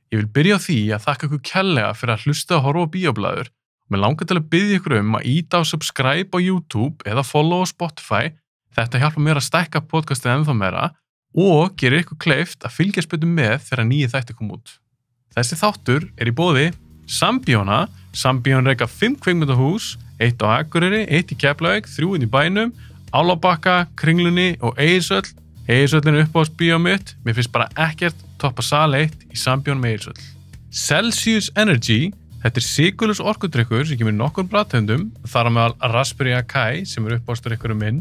Ég vil byrja á því að þakka ykkur kærlega fyrir að hlusta og horfa á Bíóblaður. Mér langar til að biðja ykkur að íta á subscribe á YouTube eða follow á Spotify. Þetta hjálpar mér að stækka podcastið ennþá meira og gerir ykkur kleift að fylgjast betur með þegar nýju þættir kom út. Þessi þáttur í boði Sambíóna. Sambíón reka 5 kvikmyndahús, 1 á Akureyri, 1 í Keflavík, 3 í bænum, Álfabakka, Kringlunni og Egilshöll. Egilshöllin uppáhalds bíó mitt. Mér finnst bara ekkert toppa sal 1 í Sambíón með Egilshöll. Celsius Energy. Þetta sykurlaus orkudrykkur sem kemur í nokkur bragðtegundum, þar á meðal Raspberry Acai sem uppáhaldsdrykkurinn minn.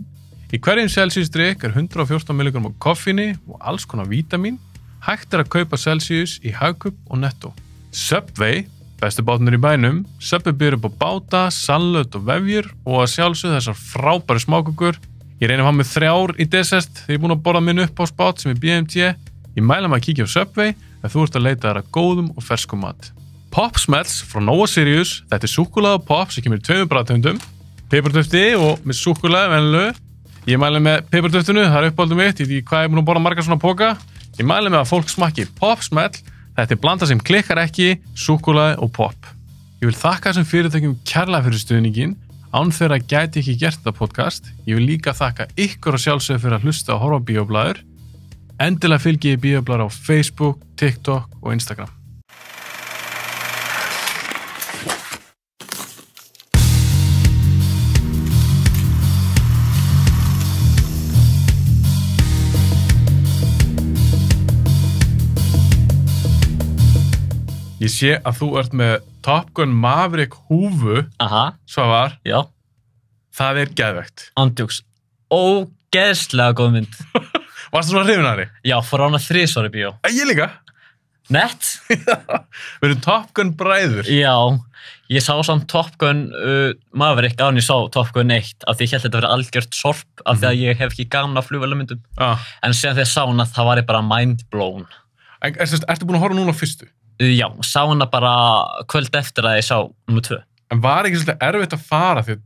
Í hverjum Celsius drykk 114 mg af koffíni og alls konar vítamín. Hægt að kaupa Celsius í Hagkaup og Netto. Subway, bestu bátarnir í bænum. Subway býður upp á báta, salat og vefjur og að sjálfsögðu þessar frábæru smákökur. Ég reyni að hafa með 3 í desert þegar ég er búin að borða minn upp á spát sem BMT. Ég mæla maður að kíkja á Subway ef þú ert að leita þær að góðum og ferskum mat. Pop Smells frá Nova Sirius. Þetta súkkulaði og pop sem kemur í 2 bragðtegundum. Pipartöfti og með súkkulaði venjulegu. Ég mæli með pipartöftinu, það uppáhaldið mitt. Ég veit ekki hvað ég er búin að borða margar svona póka. Ég mæli með að fólk smakki Pop Smell. Þetta blanda sem klikkar ekki, súkkulaði og pop. Ég vil þakka þessum fyrirtækjum kærlega fyrir stuðninginn. Án þeirra gæti ekki gert þetta podcast. Ég vil líka þakka ykkur og sjálfsögðu fyrir að hlusta og horfa á Bíóblaður. Endilega fylgið Bíóblaður á Facebook, TikTok og Instagram. Ég sé að þú ert með Top Gun Maverick húfu. Aha. Svavar. Já. Það geðvegt. Andjóks. Ógeðslega góð mynd. Varstu svona hrifin af henni? Já, fór á hana 3 í bíó. Ég líka. Nett. Við erum Top Gun bræður. Já. Ég sá samt Top Gun Maverick án ég sá Top Gun 1 af því ég held þetta verið algjört sorp af því að ég hef ekki gaman af flugvélamyndum. En síðan þegar ég sá hana það var ég bara mind blown. Ertu búin að horfa núna á fyrstu? Já, sá hana bara kvöld eftir að ég sá nummer 2. En var ekki svolítið erfitt að fara því að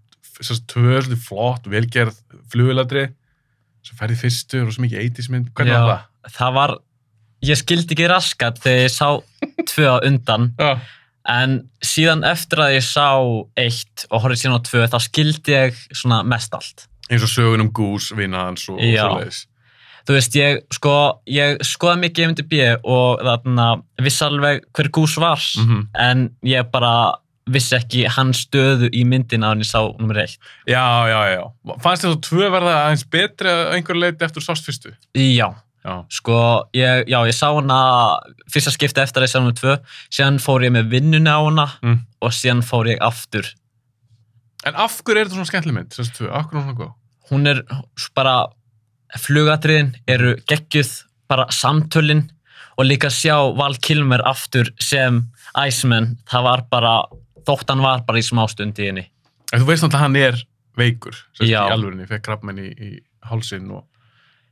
2 er svolítið flott, velgerð flugvéladri sem færði fyrstu og svo mikið 80s mynd. Hvernig var það? Það var, ég skildi ekki raskat þegar ég sá 2 á undan. Já. En síðan eftir að ég sá 1 og horfði síðan á 2 þá skildi ég svona mest allt. Eins og sögun Goose, vinaðans og svoleiðis. Þú veist, ég skoða mikið IMDb og þarna vissi alveg hver Goose var, en ég bara vissi ekki hans stöðu í myndina en ég sá nummer 1. Já. Fannst þér þá 2 verða aðeins betri að einhver leiti eftir sást fyrstu? Já. Sko, ég sá hana fyrsta skipti eftir að ég sá nummer 2, síðan fór ég með vinnuna á hana og síðan fór ég aftur. En af hverju þetta svona skemmtileg mynd, þessi 2? Af hverju hún svona góð? Hún bara flugatriðin eru geggjuð, bara samtölin og líka sjá Val Kilmer aftur sem Iceman, það var bara, þótt hann var bara í smástund í henni. En þú veist náttúrulega að hann er veikur, í Já. alvörinni, fekk krabbmein í hálsinn og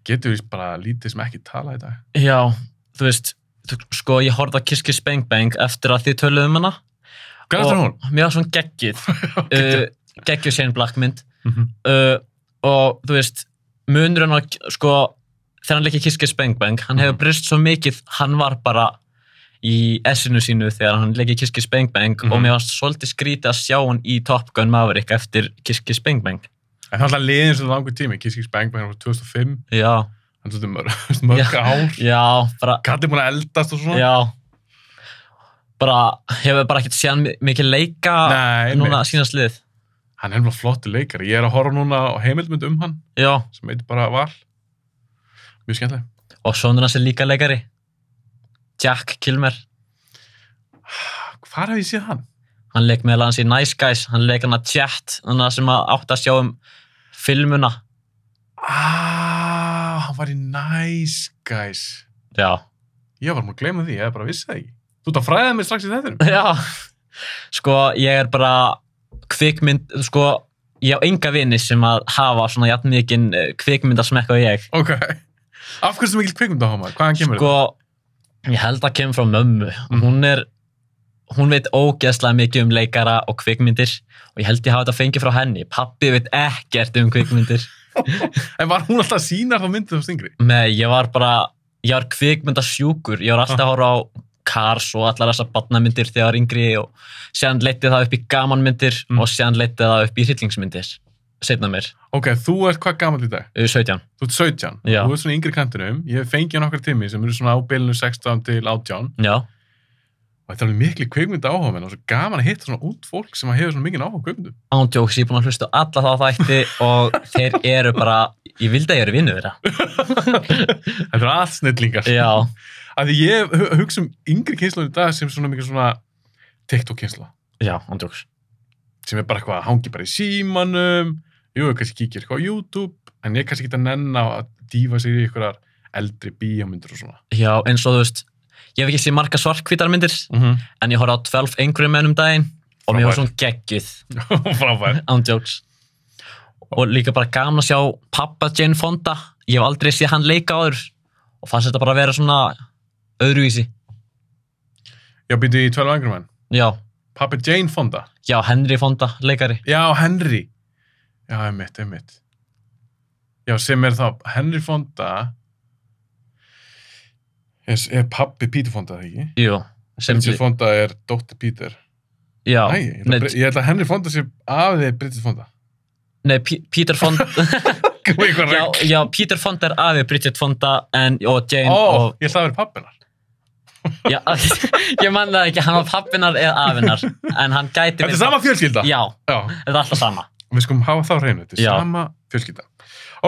getur víst bara lítið sem ekki tala í dag. Já, þú veist, sko ég horfði á Kiss Kiss Bang Bang eftir að þið töluðum hana. Hvað er hún? Mér var svona geggjuð, geggjuð Shane Black mynd og þú veist, munurinn var, sko, þegar hann leikir Kiss Kiss Bang Bang, hann hefur breyst svo mikið, hann var bara í essinu sínu þegar hann leikir Kiss Kiss Bang Bang og mér varst svolítið skrítið að sjá hann í Top Gun Maverick eftir Kiss Kiss Bang Bang. En það er alltaf liðin svo langur tími, Kiss Kiss Bang Bang var 2005. Já. Hann svolítið mörg ár. Já, bara. Kallið búin að eldast og svona. Já. Bara, hefur bara ekkert séð mikið leika núna sínast lið. Hann er náttúrulega flottur leikari. Ég er að horfa núna á heimildmynd hann. Já. Sem heitir bara Val. Mjög skemmtileg. Og sonur hans er líka leikari. Jack Kilmer. Hvar hef ég séð hann? Hann leik meðal hans í Nice Guys. Hann leik hann að Jet, þannig sem átt að sjá filmuna. Hann var í Nice Guys. Já. Ég var múin að gleyma því, ég bara vissi það ekki. Þú ert að fræða mig strax í þettinum. Já. Sko, ég er bara kvikmynd, sko, ég á enga vini sem að hafa svona jafn mikinn kvikmyndasmekk og ég. Ok. Af hversu mikil kvikmyndaháma? Hvaðan kemur þetta? Sko, ég held að kemur frá mömmu. Hún veit ógeðslega mikið leikara og kvikmyndir og ég held ég hafa þetta fengið frá henni. Pabbi veit ekkert kvikmyndir. En var hún alltaf að sýna þá myndið á stingri? Nei, ég var kvikmyndasjúkur. Ég var alltaf að horfa á Cars og allar þessar barnamyndir þegar yngri og síðan leiddi það upp í gamanmyndir og síðan leiddi það upp í hryllingsmyndir seinna mér. Ok, þú ert hvað gamall í dag? 17. Þú ert 17? Já. Þú ert svona yngri kantinum. Ég hef fengið nokkra tími sem eru svona á bilinu 16 til 18. Já. Og þetta er alveg miklu kvikmynda áhuga og svo gaman að hitta svona út fólk sem hefur svona mikið áhuga kvikmyndum. Ándjóks, ég er búin að hlusta á alla þá þætti og þeir eru bara, ég vildi að ég eru vinnu þeirra. Þetta er allt snillingar. Já. Af því ég hugsa yngri kynslunum í dag sem svona mikið svona TikTok-kynsla. Já, ándjóks. Sem bara eitthvað að hangi bara í símanum, kannski kíkir eitthvað á YouTube, en ég kannski ekki að nenna að dýfa sig í einhverjar eldri bíómyndir og svona. Já, eins og þú veist, ég hef ekki séð marga svarthvítarmyndir, en ég horfði á 12 Angry Men daginn og mér var svona geggjuð. Frábær. Ándjóks. Og líka bara gaman að sjá pappa Jane Fonda. Ég hef aldrei séð hann leika áður og fannst þetta bara að vera svona öðruvísi. Já, býttu í 12 Angry Men. Já. Pappa Jane Fonda. Já, Henry Fonda, leikari. Já, Henry. Já, einmitt. Já, sem er þá Henry Fonda er pabbi Peter Fonda, það ekki? Jú. Bridget Fonda er dóttir Peter. Já. Nei, ég held að Henry Fonda sé afið Bridget Fonda. Nei, Peter Fonda... já, Peter Fonda er afið Bridget Fonda og Jane og... Ég held að það er pappinar. Já, ég man það ekki, hann var pappinar eða afinar, en hann gæti... Þetta er sama fjölskylda? Já, þetta er alltaf sama. Við skulum hafa þá hreinu, þetta er sama fjölskylda.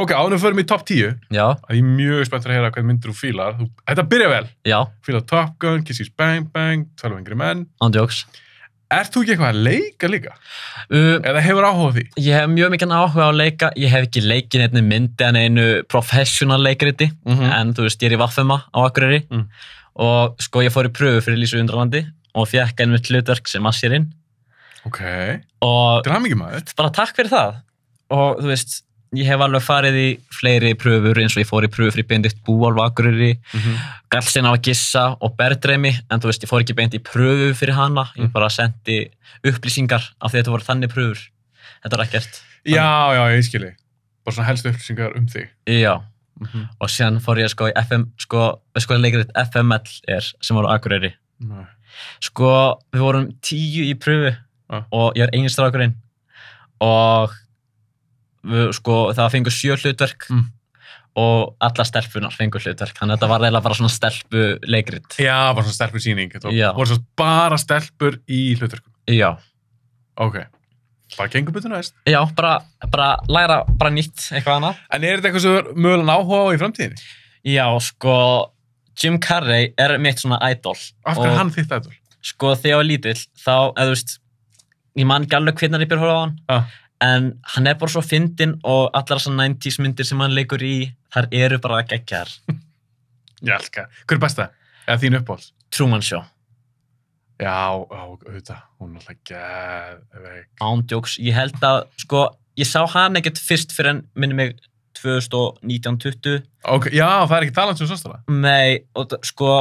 Ok, ánum förum í topp 10. Já. Ég er mjög spennt að heyra hvað myndir þú fílar. Þetta byrja vel. Já. Fílar Top Gun, Kiss Kiss Bang Bang, 12 Angry Men. Ándjóks. Ert þú ekki eitthvað að leika líka? Eða hefur áhuga á því? Ég hef mjög mikið áhuga á að leika. Ég hef ekki leikið einni myndi en einu professional leikriti, en þú veist, ég er í Vaffema á Akureyri og sko ég fór í pröfu fyrir Lísu Undralandi og fékk einmitt hlutverk sem Assirinn. Ok. Og til hamingju maður. Bara takk fyrir það. Og þú veist, ég hef alveg farið í fleiri pröfur eins og ég fór í pröfu fyrir Benedikt Búálf á Akureyri, Gallsinn á að gissa og Berðreimi, en þú veist, ég fór ekki beint í pröfu fyrir hana, ég bara sendi upplýsingar af því að þetta voru þannig pröfur. Þetta var ekkert. Já, ég skilji. Bara svona helstu upplýsingar þig. Já. Og síðan fór ég sko í FM, veist hvað leikrit FML sem voru á Akureyri. Nei. Sko, við vorum 10 í pröfu og ég er eini strákurinn og við, sko, það fengur 7 hlutverk og alla stelpunar fengur hlutverk, þannig að þetta var eiginlega bara svona stelpu leikrit. Já, bara svona stelpu sýning. Já. Voru svo bara stelpur í hlutverkum? Já. Ok. Bara gengur betur næst? Já, bara læra bara nýtt eitthvað annað. En er þetta eitthvað sem þú mögulega áhuga á í framtíðinni? Já, sko, Jim Carrey er mitt svona idol. Af hverju hann þitt idol? Sko, þegar ég var lítill, þá, eða þú veist, ég man ekki alveg hvernig ég byrja að horfa á hann, en hann er bara svo fyndinn og allar þessar 90s myndir sem hann leikur í, þar eru bara geggjar. Ég elska. Hver er besta? Eða þín uppáhalds? Truman Show. Já, auðvitað, hún er alltaf geðveik. Ándjóks, ég held að, sko, ég sá hann ekkert fyrst fyrir en minni mig 2019-20. Ok, já, það er ekki talað sem sástala? Nei, og sko,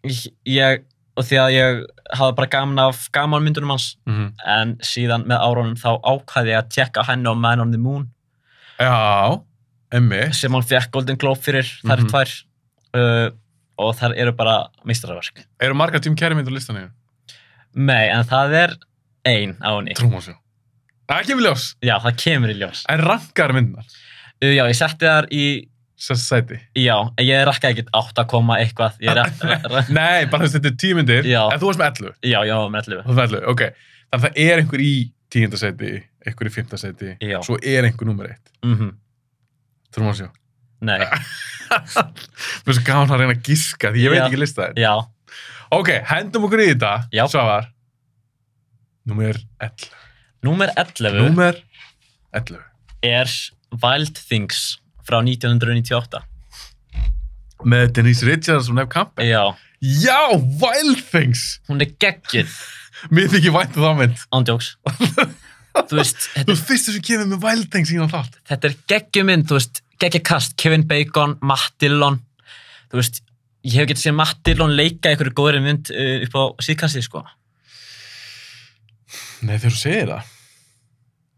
og því að ég hafði bara gaman af gamanmyndunum hans, en síðan með árunum þá ákvaði ég að tjekka henni á Man on the Moon. Já, sem hann fekk Golden Globe fyrir, þær 2, og þær eru bara meistaraverk. Eru margar Jim Carrey myndir á listaninu? Nei, en það er ein á henni. Truman Show. Það kemur í ljós? Já, það kemur í ljós. En rankar myndirnar? Já, ég setti þar í... Sæti? Já, ég rakkaði ekki 8, eitthvað. Nei, bara þetta er 10 myndir. Já. En þú varst með 11? Já, ég var með 11. Þú varst með 11, ok. Þannig að það er einhver í 10. sæti, einhver í 5. sæti, svo er einhver númer 1. Truman Show. Nei. Mér er svo gaman að reyna að giska, því ég veit ekki lista þér. Já. Ok, hendum okkur í þetta. Já. Svavar. Númer 11. Númer 11. Númer 11. Er Wild Things frá 1998. Með Denise Richards og Neve Campbell. Já. Já, Wild Things. Hún er geggjuð. Mér þykir vænt þá mynd. Ándjóks. Þú veist... Þú fyrstu sem kemur með Wild Things í hann þátt. Þetta er geggjuð mynd, þú veist, geggjukast. Kevin Bacon, Matt Dillon. Þú veist, ég hef getið séð Matt Dillon leika einhverju góðri mynd upp á síðkastið, sko. Nei, þegar þú segir það.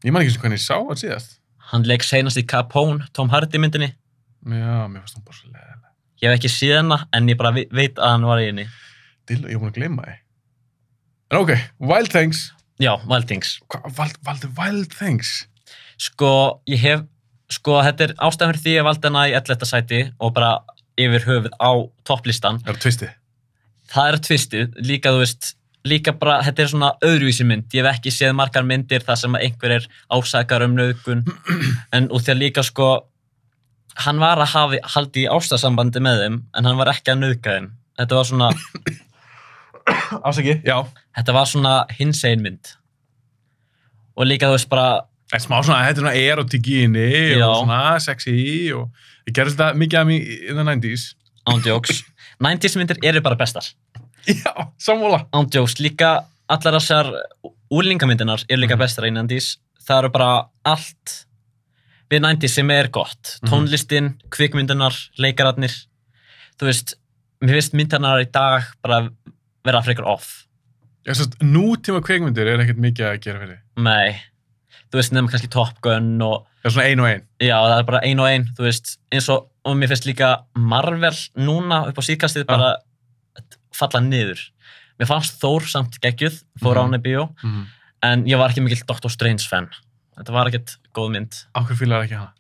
Ég man ekki sem hvernig ég sá hann síðast. Hann leik seinast í Capone, Tom Hardy myndinni. Já, mér fannst hann bara svo leiðileg. Ég hef ekki séð hana, en ég bara veit að hann var í henni. Ég er búin að gleyma þið. En ok, Wild Things. Já, Wild Things. Valdi Wild Things? Þetta er ástæðan fyrir því að valdi hana í 11. sæti og bara yfir höfuð á topplistan. Það tvistið? Það tvistið, líka þú veist, líka bara, þetta er svona öðruvísi mynd. Ég hef ekki séð margar myndir þar sem einhver ásakar nauðgun, en út því að líka hann var að halda í ástarsambandi með þeim, en hann var ekki að nauðga þeim. Þetta var svona... Ásaki, já. Þetta var svona hinsegin mynd. Og líka þú veist bara... En smá svona, þetta er svona erotík í henni og svona sexy og ég gerði þetta mikið af mig í the 90s. Ándjóks. 90s myndir eru bara bestar. Já, sammála. Ándjóks. Líka allar þessar úlingamyndinar eru líka bestar í 90s. Það eru bara allt við 90s sem er gott. Tónlistin, kvikmyndinar, leikararnir. Þú veist, mér finnst myndirnar í dag bara vera frekar off. Nútíma kvikmyndir er ekkert mikið að gera fyrir. Nei. Þú veist, nefnum kannski Top Gun og... Já, svona 1 og 1. Já, það er bara 1 og 1, þú veist, eins og mér finnst líka Marvel núna upp á síðkastið bara falla niður. Mér fannst Thor samt geggjuð, fór á hana í bíó, en ég var ekki mikill Doctor Strange fan. Þetta var ekkert góð mynd. Af hverju fílar ekki hana?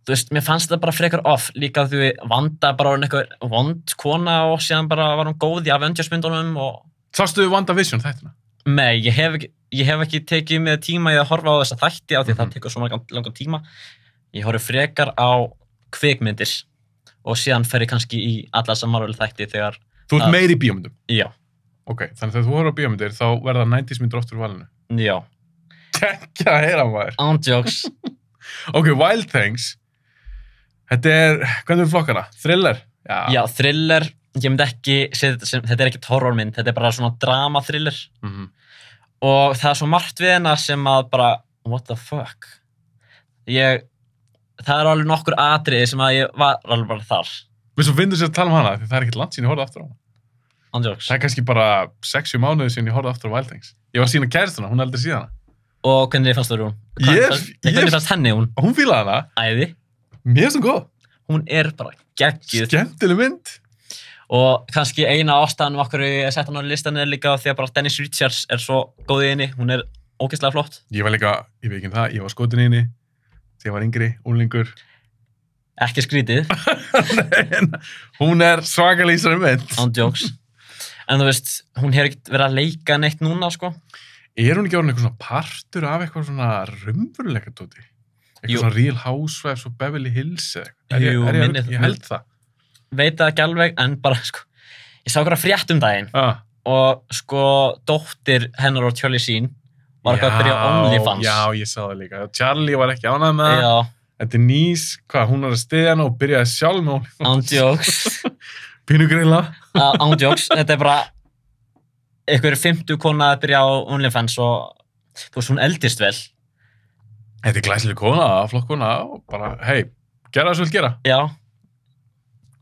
Þú veist, mér fannst þetta bara frekar off, líka því Wanda bara var einhver vond kona og síðan bara var hún góð í Avengers-myndunum og... Sástu WandaVision þættina? Nei, ég hef ekki tekið með tíma í að horfa á þessa þætti af því að það tekur svo langan tíma. Ég horfi frekar á kvikmyndir og síðan fer ég kannski í alla þessa Marvel þætti þegar... Þú ert meir í bíómyndum? Já. Ok, þannig þegar þú horfir á bíómyndir þá verða 90s myndir oft úr valinu? Já. Kekja að heyra maður. Ándjóks. Ok, Wild Things. Þetta er, hvernig er flokkana? Thriller? Já, thriller. Ég myndi ekki segja þetta sem, þetta er ekkert horrormynd, þetta er bara svona drama-thriller. Og það er svo margt við hana sem að bara, what the fuck? Það er alveg nokkur atriði sem að ég var alveg bara þar. Við svo finnum sér að tala hana, því það er ekkert langt síðan ég horfði aftur á hana. Andjóks. Það er kannski bara 6-7 mánuði síðan ég horfði aftur á Wild Things. Ég var síðan að kæristuna, hún aldrei síðan hana. Og hvernig fannst þú hún? Hvernig fannst henni hún? Hún fílaði hana. Æði. Mér finnst hún góð. Hún er bara geggjuð. Skemmtileg mynd. Og kannski eina ástæðan okkur ég sett hann á listanum er líka því að bara Dennis Richards er svo góð í henni, hún er ógeðslega flott. Ég var líka, ég veit ekki það, ég var skotin í henni þegar ég var yngri, unglingur. Ekki skrítið. Nei, hún er svakalega í þessari mynd. Ándjóks. En þú veist, hún hefur ekkert verið að leika neitt núna, sko. Er hún ekki orðin eitthvað svona partur af eitthvað svona raunveruleika dóti? Eitthvað svona Real Housewives og Beverly Hills eða eitthvað? Ég held það. Veit það ekki alveg, en bara, sko, ég sá okkur að frétt daginn og, sko, dóttir hennar og Charlie Sheen var eitthvað að byrja á OnlyFans. Já, ég sá það líka. Charlie var ekki ánægð með það. Já. Denise, hún var að stiðja hana og byrjaði sjálf með OnlyFans. Ándjóks. Pínu grilla. Ándjóks. Þetta er bara einhver 50 kona að byrja á OnlyFans og, þú veist, hún eldist vel. Þetta er glæsileg kona, flott kona og bara, hei, gera það svo vel gera. Já.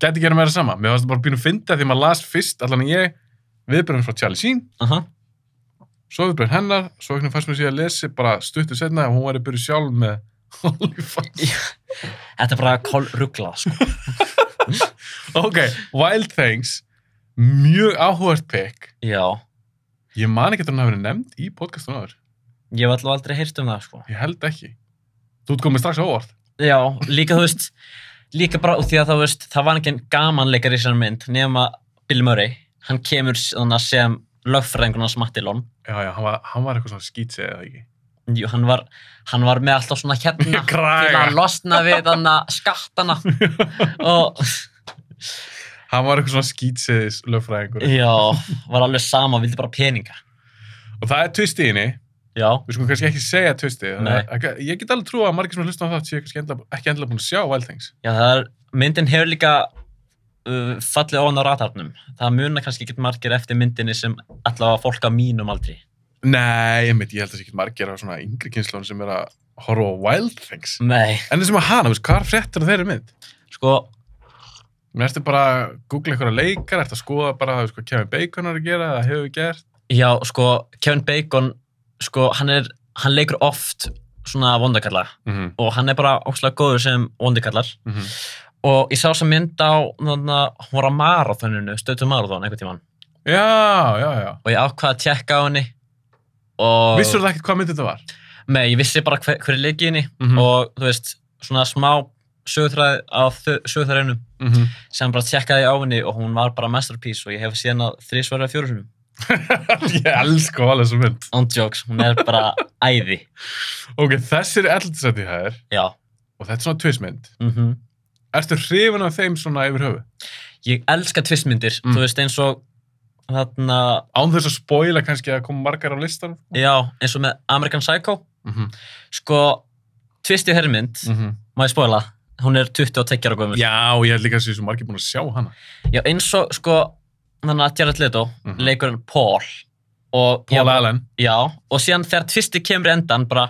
Gæti gera meira sama. Mér fannst það bara pínu fyndið því maður las fyrst, allan ég, viðbröðin frá Charlie Sheen, svo viðbröðin hennar, svo ekki fannst mér síðan að lesi bara stuttu setna að hún var að byrja sjálf með OnlyFans. Þetta er bara kolruglað, sko. Ok, Wild Things, mjög áhugavert pick. Já. Ég man ekki að hún hafi verið nefnd í podcastunum áður. Ég hef alltaf aldrei heyrt það, sko. Ég held ekki. Þú ert komið strax á óvart. Já, líka þú veist, líka bara út því að það var ekki gamanleikar í þessari mynd nema Bill Murray. Hann kemur sem lögfræðingurinn hans Matti Lón. Já, hann var eitthvað svona skítsið eða ekki? Jú, hann var með alltaf svona hérna til að losna við þarna skattana. Og... Hann var eitthvað svona skítsiðis lögfræðingur. Já, var alveg sama, vildi bara peninga. Og það er twist í henni. Já. Við skulum kannski ekki segja twistið. Nei. Ég get alveg trúa að margir sem hlusta á það séu kannski ekki endilega búin að sjá Wild Things. Já, myndin hefur líka fallið ofan á radarnum. Það munar kannski ekki margir eftir myndinni sem allavega fólk á mínum aldrei. Nei, ég held að það sé ekki margir af svona yngri kynslóðum sem að horfa á Wild Things. Nei. En þessum að hana, hvað fréttir þeirri mynd? Sko... Ertu bara að googla einhverja leikar, ertu að skoða bara hvað Kevin Bacon er að gera eða hefur gert? Já, sko, Kevin Bacon, sko, hann leikur oft svona vondakallar og hann er bara ógeðslega góður sem vondakallar og ég sá þessa mynd á, hún var á marathoninu, stöðtu marathon einhvern tímann Já. Og ég ákvað að tjekka á henni. Og... Vissur það ekkert hvað mynd þetta var? Nei, ég vissi bara hver er leikið henni. Mhm. Og þú veist, svona smá sögutræði á sögutræðinum sem bara tjekkaði á henni og hún var bara masterpiece og ég hef séð hana 3 eða 4 sinnum. Ég elska alveg þessu mynd. On jokes, hún er bara æði. Ok, þessi er 11. sæti hér Já. og þetta er svona twistmynd. Mhm. Ertu hrifin af þeim svona yfir höfu? Ég elska twistmyndir, þú veist eins og þarna... Án þess að spoila kannski að koma margar á listan? Já, eins og með American Psycho. Sko, twist í herrmynd, má ég spoila, hún er 22 ára gömul. Já, ég held líka að þessu margir búin að sjá hana. Já, eins og, sko, þannig að Jared Leto leikur hann Paul. Og, Paul Allen. Já, og síðan þegar twisti kemur í endan, bara,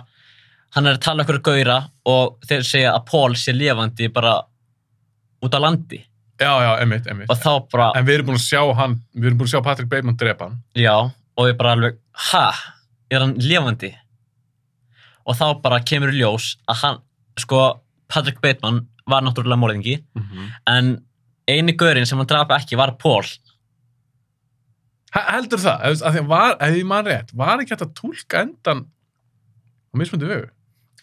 hann er að tala okkur gauðra og þeir segja að Paul sé lifandi bara út á landi. Já, einmitt. Og þá bara... En við erum búin að sjá hann, við erum búin að sjá Patrick Bateman drepa hann. Já, og við bara alveg, er hann lifandi? Og þá bara kemur í ljós að hann, sko, Patrick Bateman var náttúrulega morðingi, en eini gaurinn sem hann drapa ekki var Paul. Heldur það? Ef ég man rétt, var ekki hægt að túlka endan á mismunandi vegu?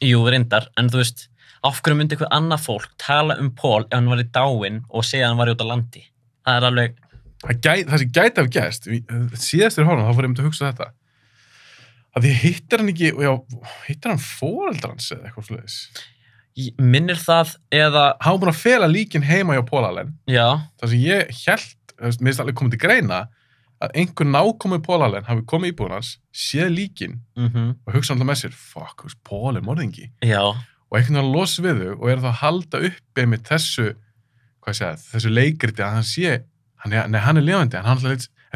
Jú, reyndar, en þú veist, af hverju myndi eitthvað annað fólk tala Paul ef hann var í dáinn og segja að hann var út á landi? Það er alveg... Það sem gæti af gæst, síðast í horfum, þá fór ég að hugsa þetta. Að því hittir hann ekki, hittir hann foreldrar hans eða eitthvað svoleiðis? Minnir það eða... Hann var búin að fela líkin heima hjá Paul Allen. Já. Það sem ég held, mér finnst alveg komið til greina, að einhver nákomið Paul Allen hafi komið í íbúðan hans, séð líkin og hugsa alltaf með sér, fuck, Paul er morðingi. Já. Og einhvern veginn að losa við þau og er þá að halda uppi með þessu leikriti að hann sé, hann er lifandi, en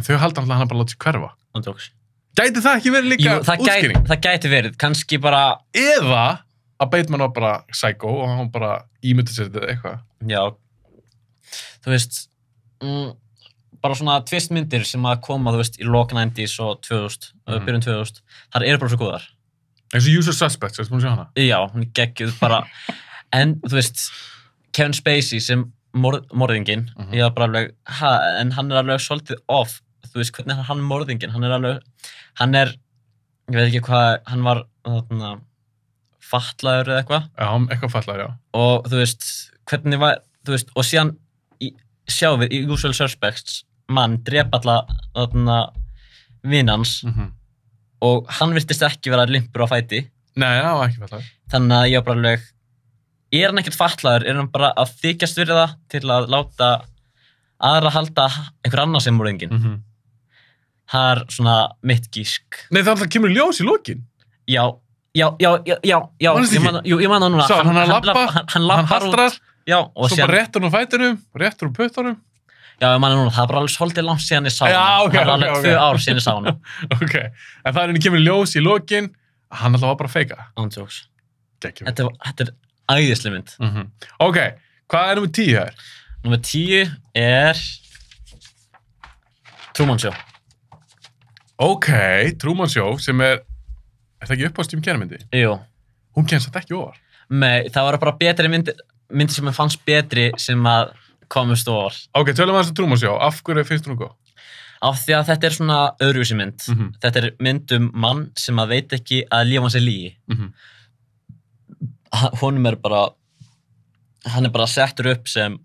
þau halda alltaf að hann bara láta sér hverfa. Andróks. Gæti það ekki verið líka útskýring? Það gæti verið, kannski bara... Eða að Bateman var bara psycho og hann bara ímyndi sér þetta eitthvað. Já. Þú veist, bara svona twistmyndir sem að koma, þú veist, í lok 90s og 2000, byrjun 2000, þar eru bara svo góðar. Eins og Usual Suspects, ertu búin að sjá hana? Já, hún er geggjuð bara, en þú veist, Kevin Spacey sem morðinginn, ég var bara alveg, en hann er alveg svolítið off, þú veist, hvernig er hann morðinginn, ég veit ekki hvað, hann var, fatlaður eða eitthvað. Já, eitthvað fatlaður, já. Og þú veist, hvernig var, þú veist, og síðan sjáum við í Usual Suspects, mann drepa alla, vinans, og hann virtist ekki vera limpur á fæti. Nei, já, ekki fatlaður. Þannig að ég var bara alveg, er hann ekkert fatlaður, er hann bara að þykjast fyrir það til að láta aðra halda einhver annar sem morðinginn. Það er svona mitt gísk. Nei, það alltaf kemur ljós í lokin. Já, ég man það núna. Sá, hann lappar út, já, og svo bara réttur hún á fætinum, réttur hún puttunum. Já, ég man það núna, það er bara alveg svolítið langt síðan ég sá hana. Já, ok. Það er alveg 2 ár síðan ég sá hana. Ok, en það er henni kemur ljós í lokin, hann alltaf var bara að feika. Andjóks. Geggjum. Þetta er æðisleg mynd. Ok, hvað er númer 10 hér? Númer 10 er Truman Show. Ok, Truman Show sem er það ekki uppáðst kennarmyndi? Jú. Hún kennst þetta ekki ofar? Nei, það var bara betri myndir sem ég fannst betri sem að komust ofar. Ok, tölum við að Truman Show, af hverju finnst hún góð? Af því að þetta er svona öðruvísi mynd. Þetta er mynd mann sem að veit ekki að líf hans er lygi. Honum er bara, hann er bara settur upp sem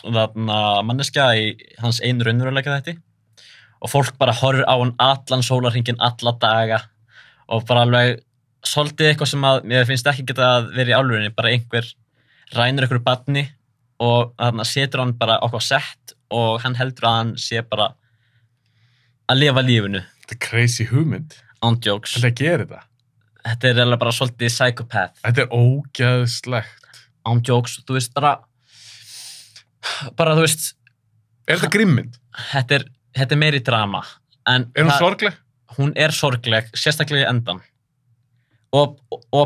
manneskja í hans einu raunveruleika þetta. Og fólk bara horfir á hann allan sólarhringinn, alla daga. Og bara alveg svolítið eitthvað sem að mér finnst ekki geta að vera í álfurinni. Bara einhver rænir einhverju barni og setur hann bara okkur sett og hann heldur að hann sé bara að lifa lífinu. Þetta er crazy hugmynd. Andjóks. Þetta gerir þetta. Þetta er alveg bara svolítið psychopath. Þetta er ógeðslegt. Andjóks, þú veist bara þú veist. Er þetta grimmynd? Þetta er meiri drama. Er hún sorgleg? Hún er sorgleg, sérstaklega í endan. Og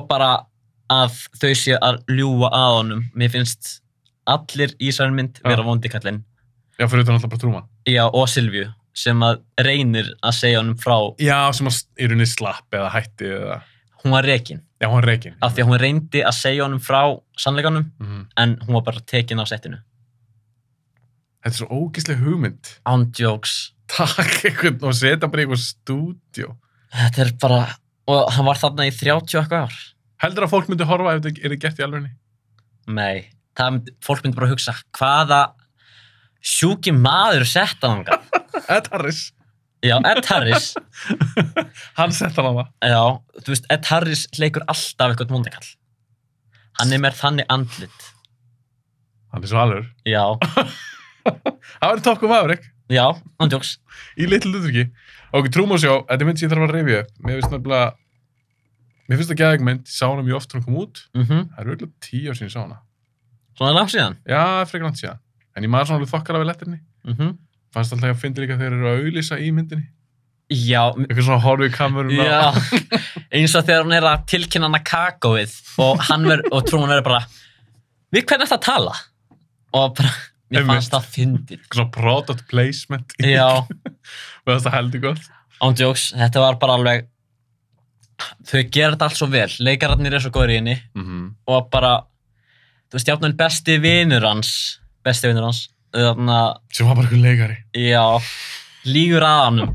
bara að þau sé að ljúga að honum. Mér finnst allir í þessari mynd vera vondikallinn. Já, fyrir utan alltaf bara Truman. Já, og Silvíu, sem að reynir að segja honum frá. Já, sem að í rauninni slapp eða hætti eða. Hún var rekin. Já, hún var rekin. Af því að hún reyndi að segja honum frá sannleikanum, en hún var bara tekin á settinu. Þetta er svo ógeðsleg hugmynd. Ándjóks. Takk einhvern og setja bara í einhver stúdíó. Þetta er bara, og hann var þarna í 30 eitthvað ár. Heldur að fólk myndi horfa ef þetta er gert í alvegni? Nei, fólk myndi bara hugsa, hvaða sjúki maður setta hann? Ed Harris. Já, Ed Harris. Hann setta hann á það. Já, þú veist, Ed Harris leikur alltaf eitthvað móndakall. Hann er með þannig andlit. Hann er svo alveg. Já. Það var Top Gun Maverick. Já, ándjóks. Í litlu hlutverki. Ok, Truman Show, þetta er mynd sem ég þarf að rifja upp. Mér finnst það geðveik mynd, ég sá hana mjög oft þegar hún kom út. Það er örugglega 10 ár síðan ég sá hana. Svona langt síðan? Já, frekar langt síðan. En ég maður svona alveg þokkar af við lettinni. Fannst alltaf að finna líka þegar þeir eru að auglýsa í myndinni. Já. Eitthvað svona horfið kameruna. Já, eins og þegar hún er að tilkynna hana kakóið og Truman verður bara, við hvernig ertu að tala? Og bara, mér fannst það fyndið. Eitthvað svona product placement. Já. Og það heldur gott. Ándjóks, þetta var bara alveg, þau gera þetta allt svo vel, leikararnir er svo góður í henni og bara, þú veist, jafnvel besti vinur hans, þarna, sem var bara einhver leikari. Já, lígur að honum.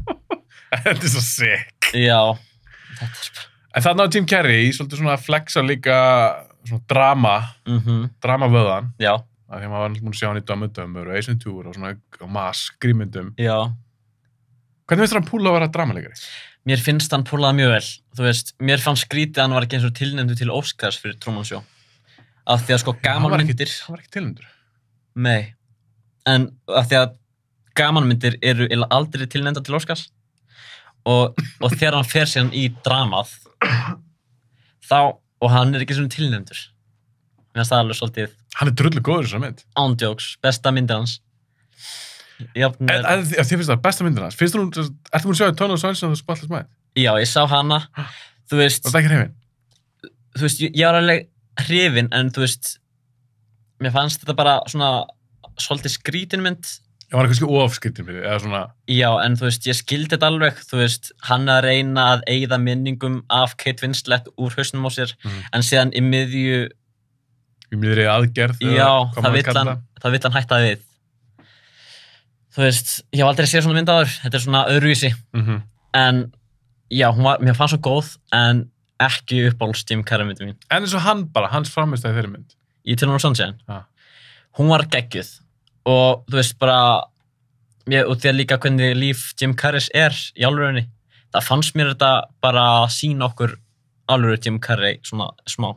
Þetta er svo sick. Já, þetta er bara. En þarna á Jim Carrey, svolítið svona flexa líka svona dramavöðan. Já. Því að maður var náttúrulega að sjá hann í Dumb and Dumber og Ace Ventura og svona Mask, grímyndum. Já. Hvernig finnst þér hann púla að vera dramalegari? Mér finnst hann púlaða mjög vel. Þú veist, mér fannst skrítið að hann var ekki eins og tilnefndur til Oscars fyrir Truman Show. Af því að sko gamanmyndir... Hann var ekki tilnefndur. Nei. En af því að gamanmyndir eru aldrei tilnefndar til Oscars. Og þegar hann fer síðan í dramað, og hann er ekki svona tilnefndur. Mér finnst það alveg svolítið... Hann er drullu góður þessar mynd. Ándjóks, besta myndir hans. Þið finnst það besta myndir hans. Ertu múin að sjá Eternal Sunshine of the Spotless Mind? Já, ég sá hana. Þú veist... Var það ekki hrifin? Þú veist, ég var alveg hrifin, en þú veist, mér fannst þetta bara svona svolítið skrítin mynd. Já, var það kannski ofskrítin fyrir, eða svona... Já, en þú veist, ég skildi þetta alveg, þú veist, hann að reyna að eyða minningum af Kate Winslet úr hausnum á sér, en síðan í miðri aðgerð, já, það vill hann hætta við. Þú veist, ég hef aldrei séð svona mynd áður, þetta er svona öðruvísi. En, já, mér fannst svo góð, en ekki uppáhalds Jim Carrey myndi mín. En eins og hann bara, hans framistæði þeirri mynd. Í Eternal Sunshine. Hún var geggjuð. Og, þú veist, bara, og því að líka hvernig líf Jim Carreys er í alvörunni, það fannst mér þetta bara að sýna okkur alvöru Jim Carrey svona smá.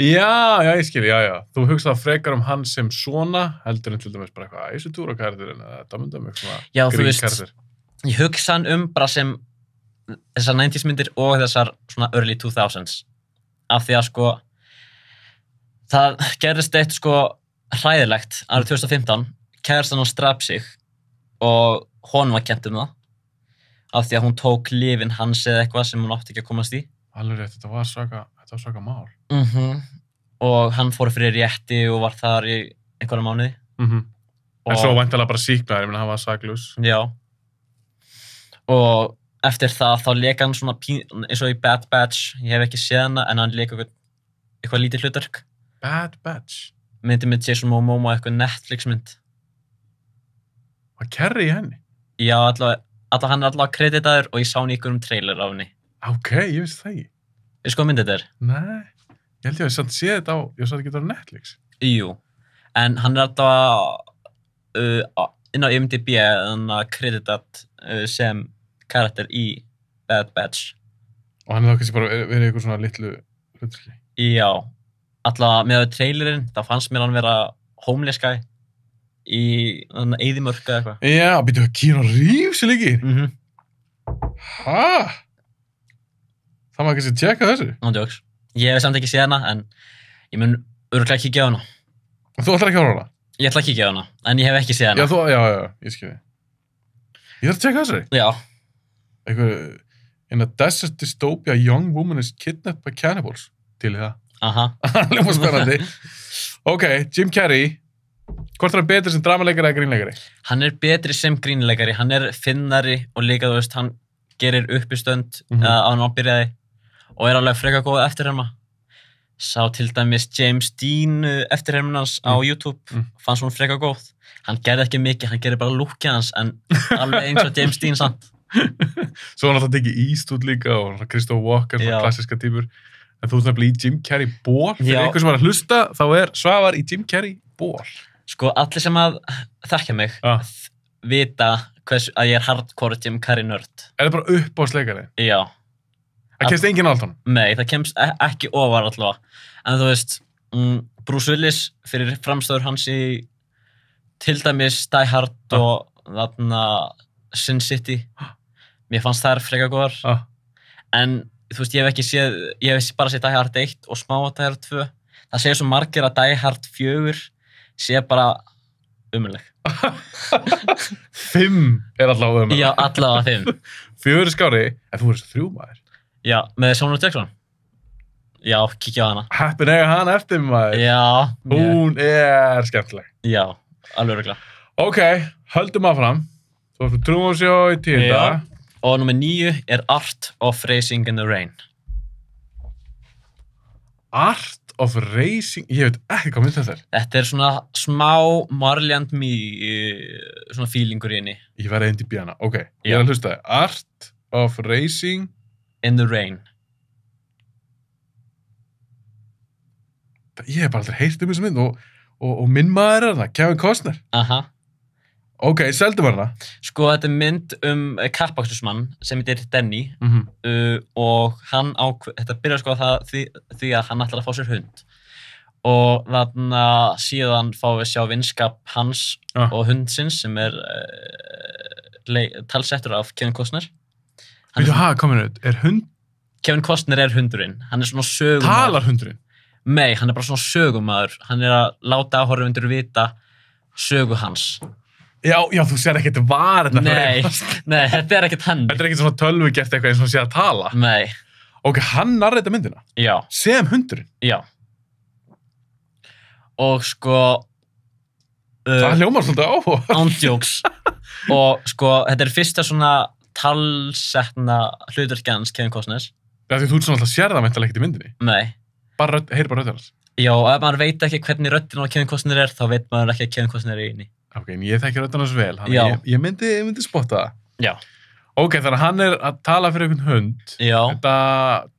Já, ég skil, já. Þú hugsaði frekar hann sem svona, heldur en til dæmis bara eitthvað Ace Ventura karakterinn eða Dumb and Dumber, svona já, þú veist, karakter. Ég hugsa hann bara sem þessar 90s myndir og þessar svona early 2000s. Af því að sko, það gerðist eitt sko hræðilegt árið 2015, kærastan hans drap sig og honum var kennt það. Af því að hún tók lyfin hans eða eitthvað sem hún átti ekki að komast í. Alveg rétt, þetta var svaka mál. Og hann fór fyrir rétti og var þar í einhverja mánuði. En svo væntanlega bara sýknaður, ég meina hann var saklaus. Já. Og eftir það þá lék hann svona eins og í Bad Batch, ég hef ekki séð hana, en hann lék eitthvað lítið hlutverk. Bad Batch? Myndi með Jason Momoa, eitthvað Netflix mynd. Var Carrey í henni? Já, hann er allavega kreditaður og ég sá hann í einhverjum trailer af henni. Ok, ég vissi það ekki. Veistu hvað myndið þetta er? Nei, ég held ég að ég séð þetta ég sá þetta ekki á Netflix. Jú, en hann er allavega inn á IMDb kreditat sem karakter í Bad Batch. Og hann er þá kannski bara verið eitthvað svona litlu hlutverki? Já, allavega með trailerinn, þá fannst mér hann vera homeless guy í eyðimörk eða eitthvað. Já, býttu að Keanu Reeves í leiki? Hæ? Það maður kannski tjekka þessu? Nándjóks. Ég hef samt ekki séð hana, en ég mun örugglega kíkja á hana. Þú ætlar ekki að horfa á hana? Ég ætla að kíkja á hana, en ég hef ekki séð hana. Já, ég skil þig. Ég þarf að tjekka þessu? Já. In a desert dystopia, a young woman is kidnapped by cannibals. Til í það. Aha. Ljóma spennandi. Ok, Jim Carrey. Hvort er hann betri sem dramalegari eða grínlegari? Hann er betri sem grínlegari. Hann er finnari og líka, þú veist, hann gerir uppistönd á hann byrjaði og er alveg freka góð eftir hérna. Sá til dæmis James Dean eftirhermin hans á YouTube, fannst hún frekar góð. Hann gerði ekki mikið, hann gerði bara lúkið hans, en alveg eins og James Dean samt. Svo hann alltaf tekið Eastwood líka og Christopher Walken, svona klassiska típur. En þú ert nefnilega í Jim Carrey ból. Fyrir einhver sem er að hlusta, þá er Svavar í Jim Carrey ból. Sko, allir sem að þekkja mig vita að ég er hardcore Jim Carrey nörd. Er það bara uppáhaldsleikari? Já. Það kemst enginn á allt honum? Nei, það kemst ekki ofar allavega. En þú veist, Bruce Willis fyrir framstöður hans í til dæmis Die Hard og þarna Sin City. Mér fannst þær frekar góðar. En þú veist, ég hef bara séð Die Hard 1 og smá Die Hard 2. Það segir svo margir að Die Hard 4 sé bara umulig. 5 er allavega umulig. Já, allavega 5. 4 er skári, en þú er þessu 3 maður. Já, með Samuel Jackson. Já, kíkja á hana. Heppin eiga hana eftir maður. Já. Hún er skemmtileg. Já, alveg örugglega. Ok, höldum áfram. Þú ert með Truman Show í 10. Já. Og nummer 9 er Art of Racing in the Rain. Art of Racing? Ég veit ekki hvað mynd þetta er. Þetta er svona smá Marley and Me svona feelingur í henni. Ég verði einn í bíana. Ok, ég er að hlusta þig. Art of Racing in the Rain. Ég hef bara aldrei heyrt þessu mynd og minn maður er þarna, Kevin Costner. Aha. Ok, seldu var hana. Sko, þetta er mynd kappakstursmann sem heitir Denny og hann þetta byrjar sko því að hann ætlar að fá sér hund. Og þarna síðan fáum við sjá vinskap hans og hundsins sem er talsettur af Kevin Costner. Veitu, kominu, Kevin Costner er hundurinn. Hann er svona sögumadur. Talar hundurinn? Nei, hann er bara svona sögumadur. Hann er að láta áhorfendur vita sögu hans. Já, þú sér ekki þetta var þetta. Nei, þetta er ekkert hann. Þetta er ekkert svona tölvu gert eitthvað eins og hann sé að tala. Nei. Ok, hann narrita myndina? Já. Sem hundurinn? Já. Og sko... það hljómar svolítið áhuga. Ándjóks. Og sko, þetta er fyrsta svona talsetna hlutverki hans, Kevin Costner. Því þú ert svona alltaf sér það meintalega ekkert í myndinni? Nei. Heyri bara röddinn hans? Já, ef maður veit ekki hvernig röddinn á Kevin Costner er, þá veit maður ekki að Kevin Costner er í henni. Ok, en ég þekki röddinn hans vel, þannig ég myndi spotta það. Já. Ok, þannig að hann er að tala fyrir einhvern hund. Já. Þetta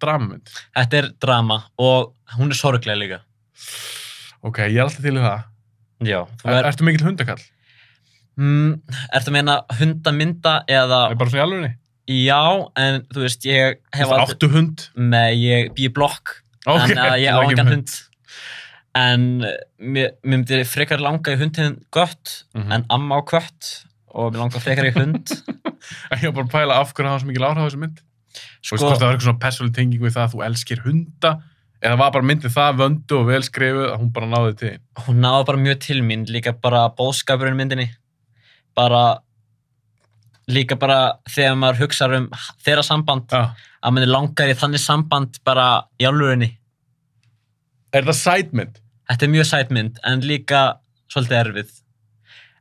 dramamynd. Þetta er drama og hún er sorgleg líka. Ok, ég er alltaf til í það. Já. Ertu mikill hundakall? Ertu að meina hundamynda eða... Er bara svona í alvörunni? Já, en þú veist, ég hef aldrei... Áttu hund? Nei, ég bý í blokk. Ok, en ég á engan hund. En mér myndi frekar langa í hundin gött, en amma á kött og mér langar frekar í hund. Ég var bara að pæla af hverju hafa svo mikil áhrif á þessu mynd. Sko, hvort það var eitthvað svona persónuleg tenging við það að þú elskir hunda, eða var bara myndið það vöndu og vel skrifuð að hún bara náði til þín? Hún náði bara mjög til mín, líka bara boðskapurinn myndinni. Líka bara þegar maður hugsar þeirra samband, að manni langar í þannig samband bara í alvörinni. Er það sætmynd? Þetta er mjög sætmynd, en líka svolítið erfið.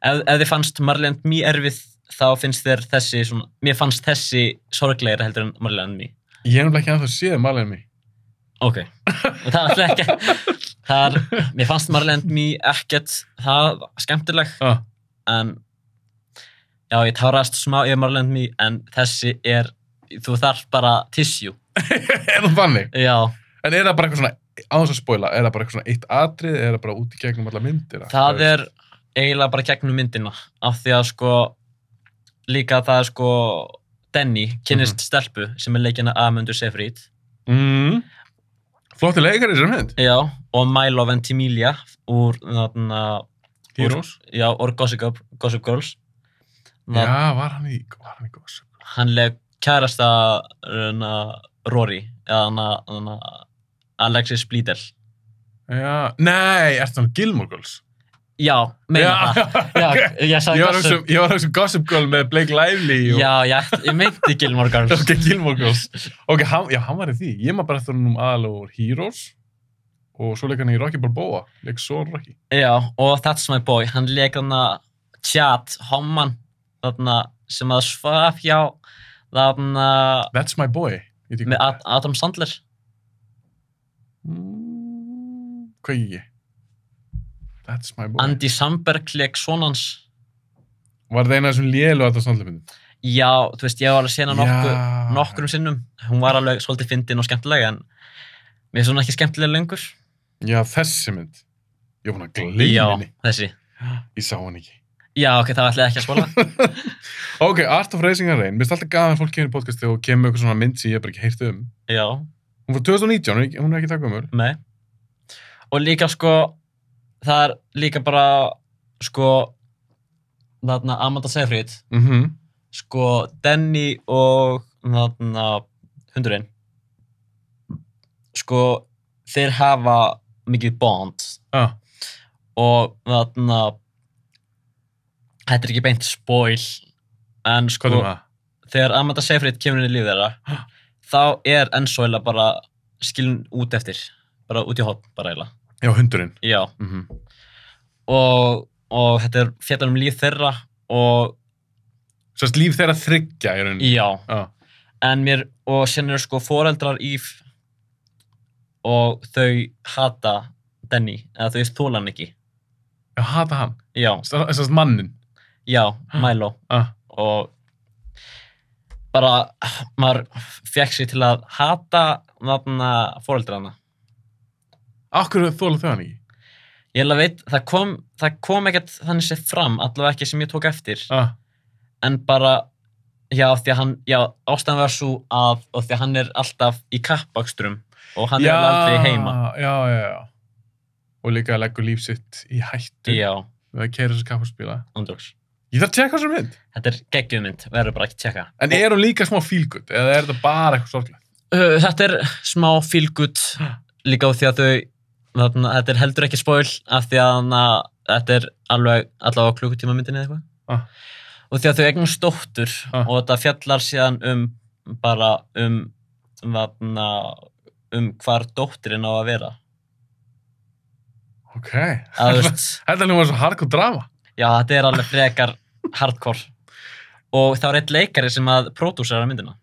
Ef þið fannst Marley and Me erfið, þá finnst þér þessi svona, mér fannst þessi sorglegri heldur en Marley and Me. Ég er náttúrulega ekki ennþá séð Marley and Me. Ok, það er ekki, mér fannst Marley and Me ekkert það skemmtileg, en já, ég tárast smá yfir Marley and Me, en þessi þú þarf bara tissue. Er það þannig? Já. En er það bara eitthvað svona, á þess að spoila, er það bara eitthvað svona eitt atrið, er það bara út í gegnum alla myndir? Það er eiginlega bara gegnum myndina, af því að sko, líka það er sko, Denny kynnist stelpu sem er leikinn af Amundur Seyfried. Flotti leikari sem mynd. Já, og Milo Ventimiglia úr Heroes? Já, úr Gossip Girls. Já, var hann í Gossip? Hann leik kærasta Rory, eða Alexis Bledel. Já, nei, ertu hann Gilmore Girls? Já, meina það. Já, ég sagði Gossip. Ég var sem Gossip Girl með Blake Lively. Já, ég meinti Gilmore Girls. Ok, Gilmore Girls. Ok, hann var í því. Ég maður bara eftir hann aðalega úr Heroes og svo leik hann í Rocky Balboa. Leik svo Rocky. Já, og That's My Boy. Hann leik hann Chad Homman, sem að svaf hjá That's My Boy. Með Adam Sandler. Hvað ég? That's my boy. Andy Samberg leik sonans. Var það eina af þessum lélu að þetta sandlefindum? Já, þú veist, ég var að sena nokkrum sinnum. Hún var alveg svolítið fyndin og skemmtileg, en mér er svona ekki skemmtileg lengur. Já, þessi mynd. Ég var búin að gleyma henni. Já, þessi. Ég sá hann ekki. Já, ok, það ætlaði ekki að spoila. Ok, Art of Racing and Rain. Mér finnst alltaf gaman fólk kemur í podcasti og kemur eitthvað svona mynd sem ég bara ekki heyrt um. Já. Hún var 2019, hún er ekki það gömul. Nei. Og líka, sko, það er líka bara, sko, þarna Amanda Seyfried, sko, Denny og þarna hundurinn, sko, þeir hafa mikið bond. Og þarna, þetta er ekki beint spoil, en sko, þegar Amanda Seyfried kemur inn í líf þeirra, þá er Enzo eiginlega bara skilin út eftir, bara út í hotn, bara eiginlega. Já, hundurinn. Já. Og þetta er fjallar líf þeirra og... Sérst líf þeirra þriggja í rauninni? Já. En og sen eru sko foreldrar Eve og þau hata Denny, eða þau þola hann ekki. Já, hata hann? Já. Sérst mannin? Já, Milo. Og bara, maður fekk sig til að hata þarna foreldrana. Akkur þóla þau hann ekki? Ég held að veit, það kom ekkert þannig sér fram, allavega ekki sem ég tók eftir. En bara, því að ástæðan var svo og því að hann er alltaf í kappakstrum og hann er aldrei heima. Já. Og líka leggur líf sitt í hættu. Já. Við að keyra þessu kappakspíla. Andróks. Ég þarf að tjekka þessu mynd. Þetta er geggjuð mynd, verður bara ekki að tjekka. En er hún líka smá feel-good, eða er þetta bara eitthvað sorglegt? Þetta er smá feel-good, líka á því að þetta er heldur ekki spoil, af því að þetta er allavega klukkutíma myndinni eða eitthvað. Og því að þau eignast dóttur, og þetta fjallar síðan bara hvar dóttirinn á að vera. Ok. Þetta er svo hardcore drama. Já, þetta er alveg frekar hardcore. Og það var einn leikari sem að pródúsera myndina.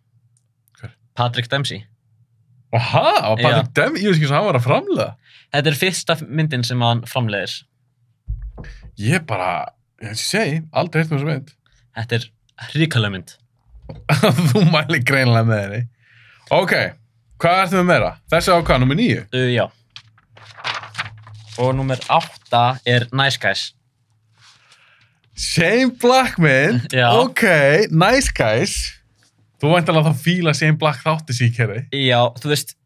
Hver? Patrick Dempsey. Patrick Dempsey? Ég veist ekki sem hann var að framleiða. Þetta er fyrsta myndin sem hann framleiðir. Ég segi, aldrei heyrt þessu mynd. Þetta er hrikaleg mynd. Þú mæli greinilega með henni. Ok, hvað ertu með meira? Þessi á hvað, númer 9? Já. Og númer 8 er Nice Guys. Shane Black mynd? Já. Ok, Nice Guys. Þú væntanlega þá fíla Shane Black þátti síkeri. Já, þú veist,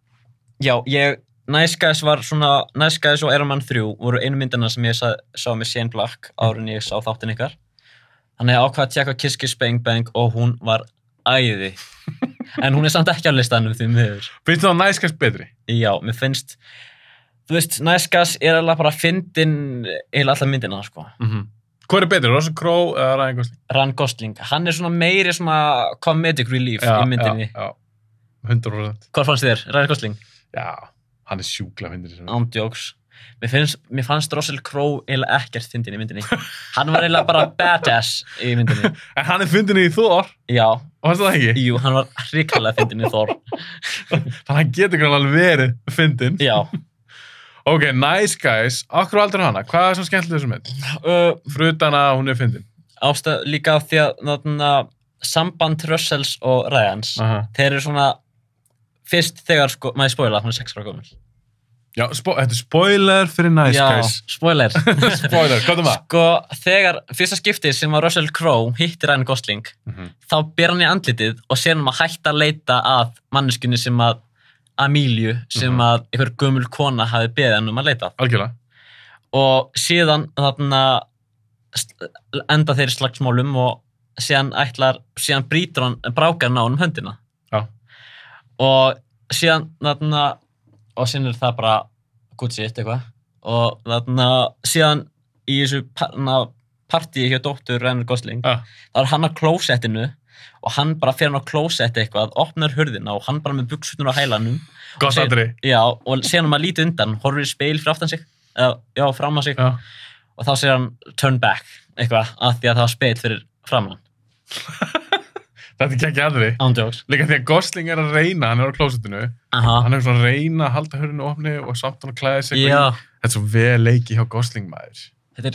Nice Guys var svona, Nice Guys og Iron Man 3 voru einu myndina sem ég sá með Shane Black áður en ég sá þáttin ykkar. Þannig að ákvað að tjekka Kiss Kiss Bang Bang og hún var æði. En hún er samt ekki á listanum því miður. Finnst þú þá Nice Guys betri? Já, mér finnst, þú veist, Nice Guys er alveg bara fyndin eiginlega alla myndina, sko. Hvað er betri, Russell Crowe eða Ryan Gosling? Ryan Gosling. Hann er svona meiri svona comedic relief í myndinni. Já, 100%. Hvað fannst þér, Ryan Gosling? Já, hann er sjúklega fyndin. Ándjóks. Mér fannst Russell Crowe eiginlega ekkert fyndin í myndinni. Hann var eiginlega bara badass í myndinni. En hann er fyndin í Thor? Já. Og fannst það ekki? Jú, hann var hrikalega fyndin í Thor. Þannig hann getur alveg verið fyndin. Já. Ok, Nice Guys. Akkur aldrei hana? Hvað er svo skemmtileg þessu mynd? Frutana, hún er fyndin. Ástæð líka því að samband Russells og Ryans, þeir eru svona, fyrst þegar, sko, maður spoila, hún er 6 ára gömul. Já, þetta er spoiler fyrir Nice Guys. Já, spoiler. Spoiler, hvað er það? Sko, þegar fyrsta skiptið sem var Russell Crowe hittir Ryan Gosling, þá ber hann í andlitið og sér hann að hætta að leita að manneskunni sem að Amelia, sem að einhver gömul kona hafi beðið hann að leita. Algjörlega. Og síðan enda þeir í slagsmálum og síðan brýtur hann brákarinn á hann höndina. Já. Og síðan síðan er það bara good shit eitthvað. Og síðan í þessu partíi hjá dóttur Ryan Gosling, þá er hann á klósettinu og hann bara fer hann á klósett eitthvað, opnar hurðina og hann bara með buxurnar á hælanum. Gott aðri. Já, og sér hann maður lítið undan, horfir í speil fyrir aftan sig, fram að sig. Já. Og þá sér hann turn back eitthvað, af því að það var speil fyrir framan hann. Þetta er ekki aðri. Ándjóks. Líka því að Gosling er að reyna, hann er á klósettinu. Hann er svona að reyna að halda hurðinu opni og samt hann að klæða sig Þetta er svo vel leiki hjá Gosling maður. Þetta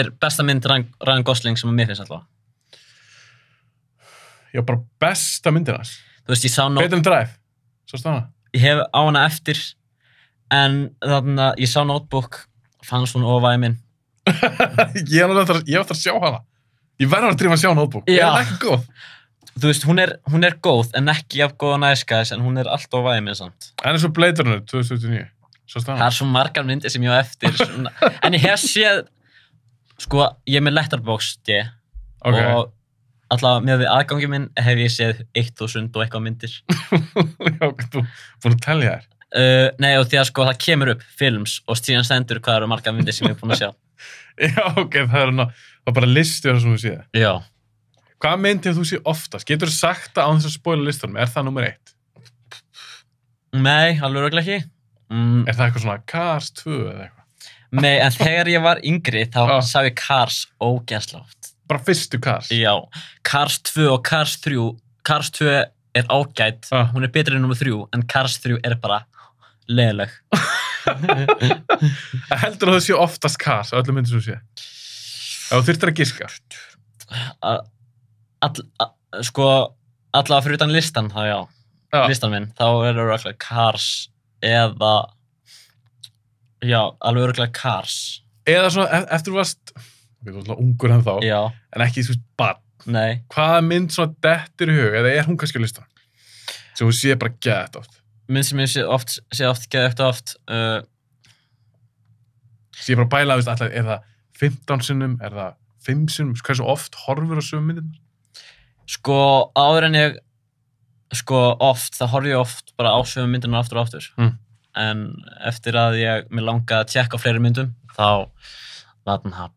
er besta mynd Ryan Gosling sem mér finnst alltaf. Já, bara besta myndin hans. Þú veist, ég sá Peyton Drive, svo stána. Ég hef á hana eftir, en þannig að ég sá Notebook, fannst hún ofæmin. Ég hef eftir að sjá hana. Ég verður að drífa að sjá Notebook. Já. Er ekki góð? Þú veist, hún er góð, en ekki jafn góð að Nice Guys, en hún er alltaf ofæmin samt. En eins og Blade Runner 2079, svo stána. Það er svo margar myndir sem ég á eftir, svona, en ég hef séð, sko, ég er með Letterboxd, og allavega með við aðgangi minn hef ég séð 1000 og eitthvað myndir. Já, þú búin að telja þér? Nei, og því að sko það kemur upp films og síðan stendur hvað eru margar myndir sem ég er búin að sjá. Já, ok, það er bara listi sem þú séð. Já. Hvaða mynd hefur þú séð oftast? Getur þú sagt það án þess að spoila listanum? Er það nummer 1? Nei, alveg örugglega ekki. Er það eitthvað svona Cars 2 eða eitthvað? Nei, en þegar ég var yngri þá sá ég Cars ógeðslega oft. Bara fyrstu Cars? Já, Cars 2 og Cars 3. Cars 2 er ágætt, hún er betri en nummer 3, en Cars 3 er bara leiðileg. Heldur þú séu oftast Cars á öllum myndir sem þú séu? Ef þú þyrftir að giska? Sko, allavega fyrir utan listan, þá já. Listan minn, þá er það örugglega Cars eða já, alveg örugglega Cars. Eða svona, eftir þú varst þú ert alltaf ungur en þá, já. En ekki þú veist barn. Nei. Hvaða mynd svona dettur í hug, eða er hún kannski á listan? Sem þú sé bara geðt oft. Mynd sem ég sé oft geðt oft. Sé bara bæla, veist, alltaf, er það 15 sinnum, er það 5 sinnum, hversu oft horfur á sömu myndirnar? Sko, áður en ég, þá horf ég oft bara á sömu myndirnar aftur og aftur. En eftir að mér langaði að tjekka á fleiri myndum, þá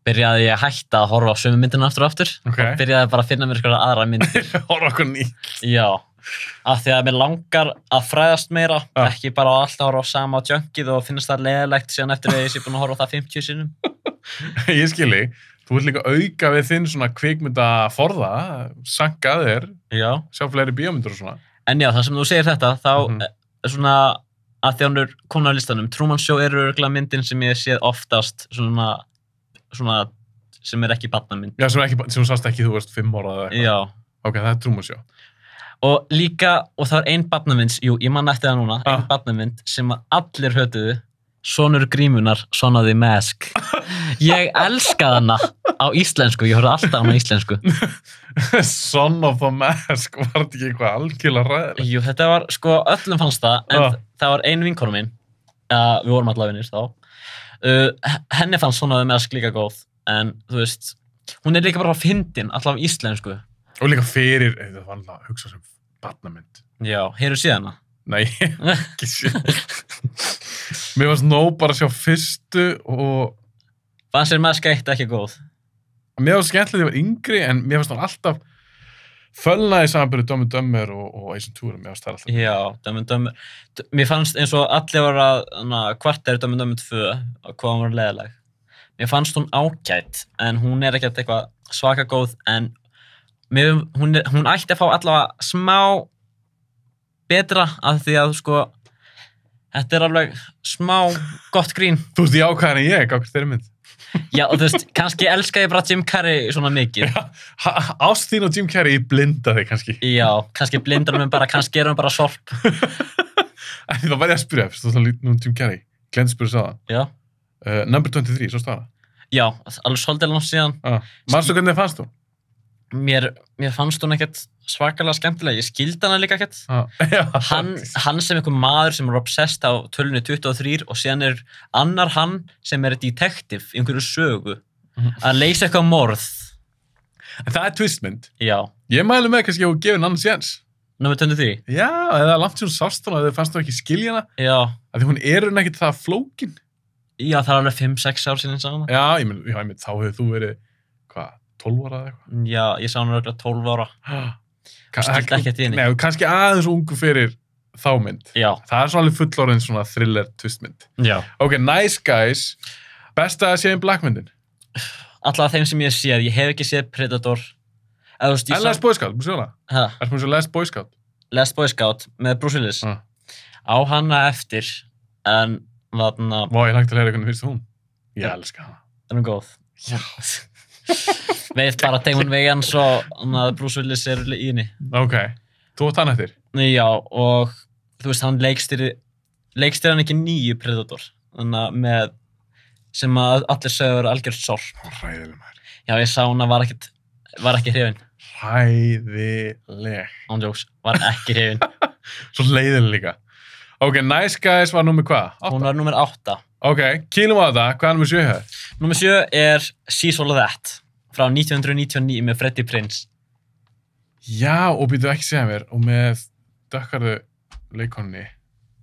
byrjaði ég að hætta að horfa á sömu myndina aftur og aftur. Okay. Og byrjaði bara að finna mér eitthvað aðra myndir. Horfa okkur nýtt. Já, af því að mér langar að fræðast meira, ekki bara alltaf horfa á sama junkið og finnast það leiðilegt síðan eftir að ég sé búin að horfa á það 50 sinnum. Ég skilji, þú vilt líka auka við þinn svona kvikmyndaforða, sanka þér, sjá fleiri bíómyndir og svona. En já, það sem þú segir þetta, þá er svona að því að hún er komin á listanum. Truman Show er örugglega myndin sem ég séð oftast svona sem er ekki barnamynd. Já, sem þú sást ekki þú varst 5 ára eða eitthvað. Já. Ok, það er Truman Show. Og líka, og það var ein barnamynd, ég man eftir það núna, ein barnamynd sem allir hötuðu, Sonur grímunar, Son of the Mask. Ég elskaði hana á íslensku, ég horfði alltaf hana á íslensku. Son of the Mask, var þetta ekki eitthvað algjörlega ræðilegt? Jú, þetta var, öllum fannst það, en það var ein vinkonu mín, við vorum allavega vinir þá, henni fannst Son of the Mask líka góð, en þú veist, hún er líka bara fyndin, allavega á íslensku. Og líka fyrir, það var alltaf að hugsa sem barnamynd. Já, hefurðu séð hana? Nei, ekki séð. Mér fannst nóg bara að sjá fyrstu og... Fannst þér Mask 1 ekki góð? Mér fannst skemmtilega þegar ég var yngri, en mér fannst hún alltaf fölnaði samanbyrðu Dumb and Dumber og Ace Ventura, mér fannst það alltaf. Já, Dumb and Dumber. Mér fannst eins og allir var að kvarta Dumb and Dumber 2 og hvað hún var leiðileg. Mér fannst hún ágætt, en hún er ekkert eitthvað svaka góð, en hún ætti að fá allavega smá betra af því að þetta er alveg smá gott grín. Þú veist, ég ákvæðan en ég, ákvæðan þeirri mynd. Já, og þú veist, kannski elska ég bara Jim Carrey svona mikið. Já, ást þín og Jim Carrey blinda þig kannski. Já, kannski blindar hann bara, kannski er hann bara sorp. Það var ég að spyrja, þú veist, nú Jim Carrey, glemt að spyrja það. Já. Number 23, svo staða. Já, alveg svolítið langt síðan. Manstu hvernig fannst þú? Mér fannst hún ekkert svakalega skemmtilega, ég skildi hana líka ekkert. Hann sem einhver maður sem er obsessed á tölunni 23 og síðan er annar hann sem er detektiv í einhverju sögu að leysa eitthvað morð. En það er twistmynd. Já. Ég mælu með kannski að gefa henni annan séns. Númer 23? Já, eða langt sem hún sást hana, eða fannst þú ekki skilja hana. Já. Af því hún er ekkert það flókin. Já, það er alveg 5-6 ár síðan ég sá hana. Já, ég mynd, þá hefur þú verið, 12 ára eða eitthvað? Já, ég sá hana örugglega 12 ára. Skildi ekki eftir henni. Nei, kannski aðeins ungu fyrir þá mynd. Já. Það er svona alveg fullorðin svona thriller twistmynd. Já. Ok, Nice Guys. Besta að séð Black-myndin? Alltaf þeim sem ég séð. Ég hef ekki séð Predator. Last Boy Scout, múið séð hana? Hæ? Ertu múið séð Last Boy Scout? Last Boy Scout með Bruce Willis. Á hana eftir, en þarna... Vá, ég lagt að hvernig finnst hún. Ég elska hana. Er hún góð? Já. Veit bara Damon Wayans og Bruce Willis í henni. Ok, þú átt hann eftir? Já, og þú veist, hann leikstýrði hann ekki 9 Predator, þannig að með, sem að allir sögur algjört sorg. Hræðileg maður. Já, ég sá hún að var ekki hrifin. Hræðileg. Ándjóks, var ekki hrifin. Svo leiðileg líka. Ok, Nice Guys var númer hvað? 8? Hún var númer 8. Ok, kýlum á þetta, hvað er númer 7 hér? Númer 7 er She's All That, frá 1999 með Freddie Prinze. Já, og býtu ekki segja mér, og með dökkarðu leikonni,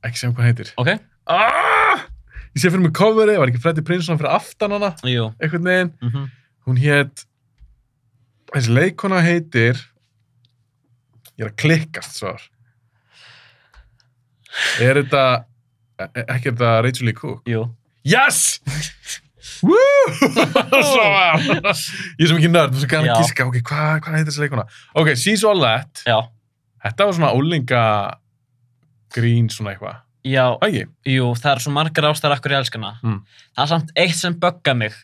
ekki segja hvað heitir. Ok. Ég sé fyrir mig coverið, var ekki Freddie Prinze fyrir aftan hana? Jú. Einhvern veginn. Hún hét, þessi leikona heitir, ég er að klikkast svo. Er þetta, ekki er þetta Rachel Lee Cook? Jú. Yes! Woo! Svo var. Ég er sem ekki nörd, svo gæðan að gíska, ok, hvað heitir þessi leikona? Ok, She's All That. Já. Þetta var svona ólinga grín svona eitthvað. Já. Ægi? Jú, það er svo margar ástæður akkur ég elska hana. Það er samt eitt sem bugga mig.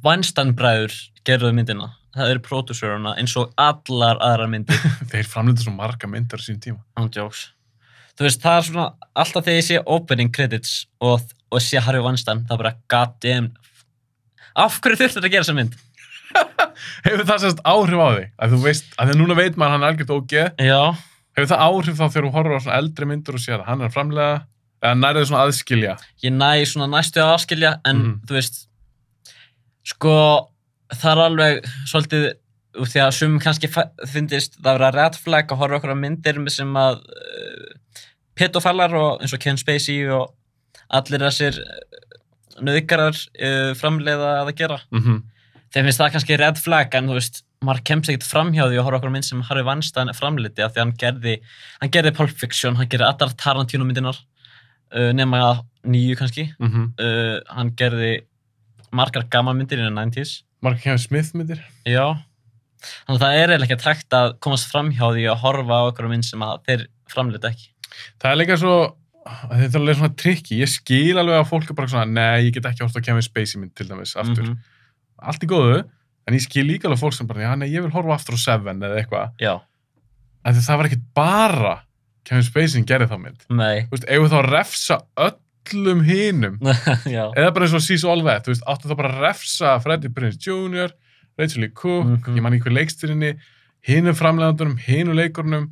Weinstein-bræður gerðu myndina. Það eru pródúsöruna eins og allar aðrar myndir. Þeir framlöndu svo marga myndir á sínum tíma. Ándjóks. Þú veist, það er svona, alltaf þegar ég sé opening credits og sé Harvey Weinstein, það er bara god damn. Af hverju þurftu þetta að gera þessa mynd? Hefur það sérst áhrif á því? Að þú veist, að því núna veit maður hann er algjört ógeð. Já. Hefur það áhrif þá þegar þú horfir á svona eldri myndir og sé að hann er að framleiða? Eða nærðu svona aðskilja? Ég næ svona næstu að aðskilja, en þú veist, sko, það er alveg svolítið, því að sumum kannski fyndist það vera red flag að horfa okkur á myndir sem að pedofælar og eins og Kevin Spacey og allir þessir nauðgarar framleiða að gera. Þeim finnst það kannski red flag, en þú veist, maður kemst ekkert framhjá því að horfa okkur á mynd sem Harvey Weinstein framleiddi af því að hann gerði Pulp Fiction, hann gerði allar Tarantino myndinar, nema 9 kannski. Hann gerði margar gaman myndir í 90s. Margar Kevin Smith myndir? Já. Þannig að það er eiginlega ekki hægt að komast framhjá því að horfa á okkur á mynd sem að þeir framleiddi ekki. Það er líka svo, þetta er alveg svona trikki. Ég skil alveg að fólk er bara svona, nei, ég get ekki horft á Kevin Spacey mynd til dæmis aftur. Allt í góðu, en ég skil líka alveg fólk sem bara, já, nei, ég vil horfa aftur á Seven eða eitthvað. Já. En það var ekkert bara Kevin Spacey sem gerði þá mynd. Nei. Þú veist, eigum við þá að refsa öllum hinum. Já. Eða bara eins og She's All That, þú veist, áttu þá bara að refsa Freddie Prinze Jr., Rachel Lee Cook, ég man ekki hver leikstýrinni, hinum framleiðandunum, hinum leikurunum,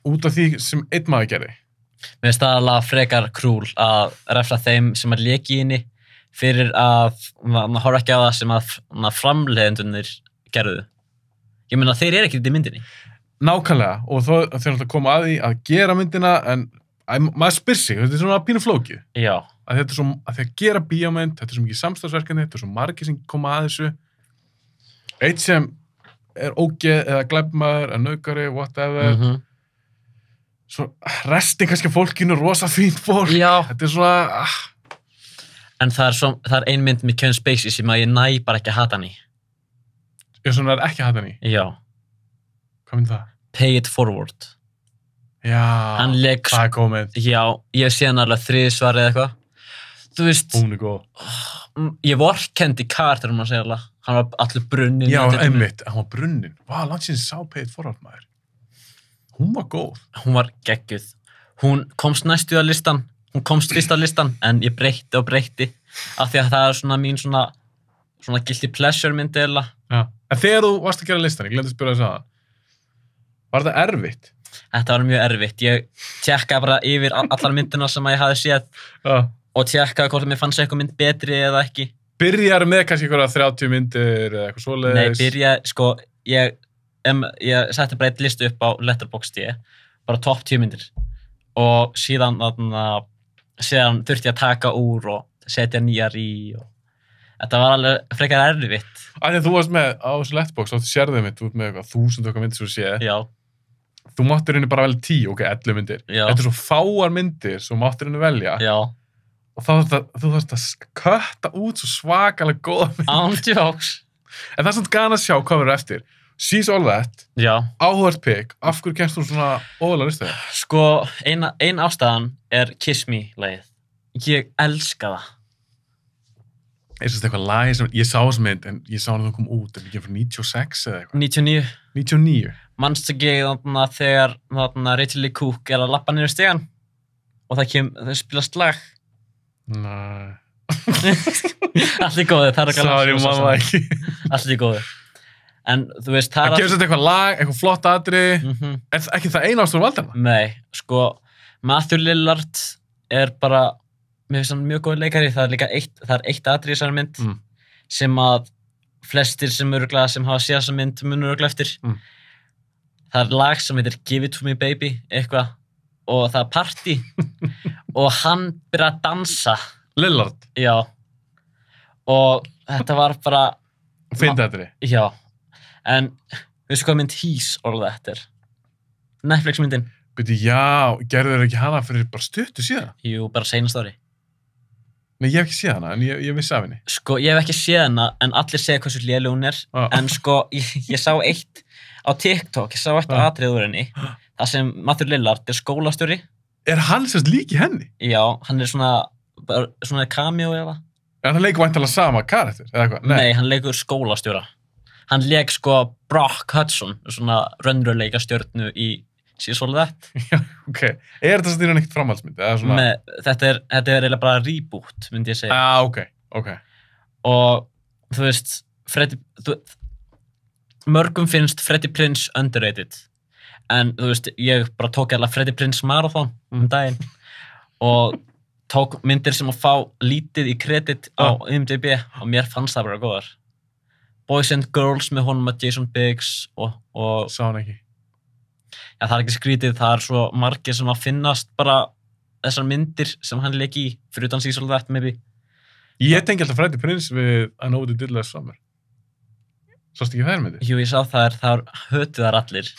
út af því sem einn maður gerði. Mér finnst það alveg frekar krúl að refsa þeim sem að léki í henni fyrir að maður horfa ekki á það sem að framleiðendunir gerðu. Ég meina, þeir eru ekki í myndinni. Nákvæmlega, og þeir náttúrulega koma að því að gera myndina, en maður spyr sig, þetta er svona pínu flókið. Já. Að þetta er svo, að því að gera bíómynd, þetta er svo mikið samstarfsverkefni, þetta er svo margir sem koma að þessu. Eitt sem er ógeð eða glæpmaður, eða nauðgari, whatever. Svo restin kannski fólkinu rosa fínt fólk. Já. Þetta er svona... En það er ein mynd með Kevin Spacey sem að ég næ bara ekki að hata hann í. Ég svona er ekki að hata hann í? Já. Hvað mynd það? Pay It Forward. Já, það er góð mynd. Já, ég sé hann alveg 3 svar eða eitthvað. Þú veist... Hún er góð. Ég vorkenndi Carter, maður segja alveg. Hann var allir brunnin. Já, einmitt, hann var brunnin. Vá, landsins sá Pay It Forward maður. Hún var góð. Hún var geggjuð. Hún komst næstu að listan. Hún komst fyrst að listan, en ég breytti og breytti. Af því að það er svona mín svona guilty pleasure mynd eða. Já. En þegar þú varst að gera listan, ég glemdi að spyrja þess að það. Var það erfitt? Þetta var mjög erfitt. Ég tjekkaði bara yfir allar myndina sem ég hafði séð. Já. Og tjekkaði hvort mér fannst eitthvað mynd betri eða ekki. Byrjar með kannski einhverja 30 myndir eða eitthvað svoleiðis? Nei, byrjaði, sko, ég setti bara eitt listu upp á Letterboxd, bara topp 10 myndir. Og síðan þurfti ég að taka úr og setja nýjar í. Þetta var alveg frekar erfitt. Þegar þú varst með á þessu Letterboxd, þá sérðu mitt út með eitthvað 1000 okkar myndir sem þú séð. Já. Þú máttir henni bara velja 10, ok, 11 myndir. Já. Þetta er svo fáar myndir sem þú máttir henni velja. Já. Og þú þarfst að kötta út svo svakalega góða myndir. Ándjóks. En það er svona gana að sjá hvað verður eftir. She's All That. Já. Áhugavert pick. Af hverju kemst þú svona óðurlega listaði? Sko, ein ástæðan er Kiss Me-lagið. Ég elska það. Er þetta eitthvað lag sem, ég sá þess mynd, en ég sá hann að það kom út, en ekki fyrir 96 eða eitthvað? 99. 99? Manstu ekki þarna þegar þarna Rachel Lee Cook er að labba niður stigann og það spilast lag? Nei. Allt í góðu, það er ekki Sorry, mamma ekki. Allt í góðu. En þú veist, það gefur þetta eitthvað lag, eitthvað flott atriði, er ekki það eina ástóru valdarna? Nei, sko, Matthew Lillard er bara, mér finnst hann mjög góð leikari, það er líka eitt atriði í þessari mynd sem að flestir sem hafa séð þessa mynd munur örugglega eftir. Það er lag sem heitir Give It To Me Baby, eitthvað, og það er partí og hann byrjar að dansa. Lillard? Já. Og þetta var bara... Fyndi atriði? Já. En, veistu hvað mynd He's All That er? Netflix myndin. Byrju, já, gerðu þeir ekki hana fyrir bara stuttu síðan? Jú, bara seinast ári. Nei, ég hef ekki séð hana, en ég vissi af henni. Sko, ég hef ekki séð hana, en allir segja hversu léleg hún er. En sko, ég sá eitt á TikTok, ég sá eitt atrið úr henni, það sem Matthew Lillard er skólastjóri. Er hann semst líki henni? Já, hann er svona cameo eða. En hann leikur væntanlega sama karakter, eða eitthvað? Nei, hann leikur skólastjóra. Hann leik sko Brock Hudson, svona raunveruleika stjörnu í She's All That. Já, ok. Er þetta styrjan ekkert framhaldsmynd? Svona... Þetta er eiginlega bara reboot, myndi ég segja. Ok. Og þú veist, mörgum finnst Freddie Prinze underrated. En þú veist, ég bara tók Freddie Prinze marathon daginn og tók myndir sem að fá lítið í kredit á IMDb og mér fannst það bara góðar. Boys and Girls með honum að Jason Biggs og... Sá hann ekki. Já, það er ekki skrítið, það er svo margir sem að finnast bara þessar myndir sem hann leik í, fyrir utan She's All That, maybe. Ég tengi alltaf Freddie Prinze við I Know What You Did Last Summer. Sástu ekki þær myndir? Jú, ég sá það hötuð þar allir.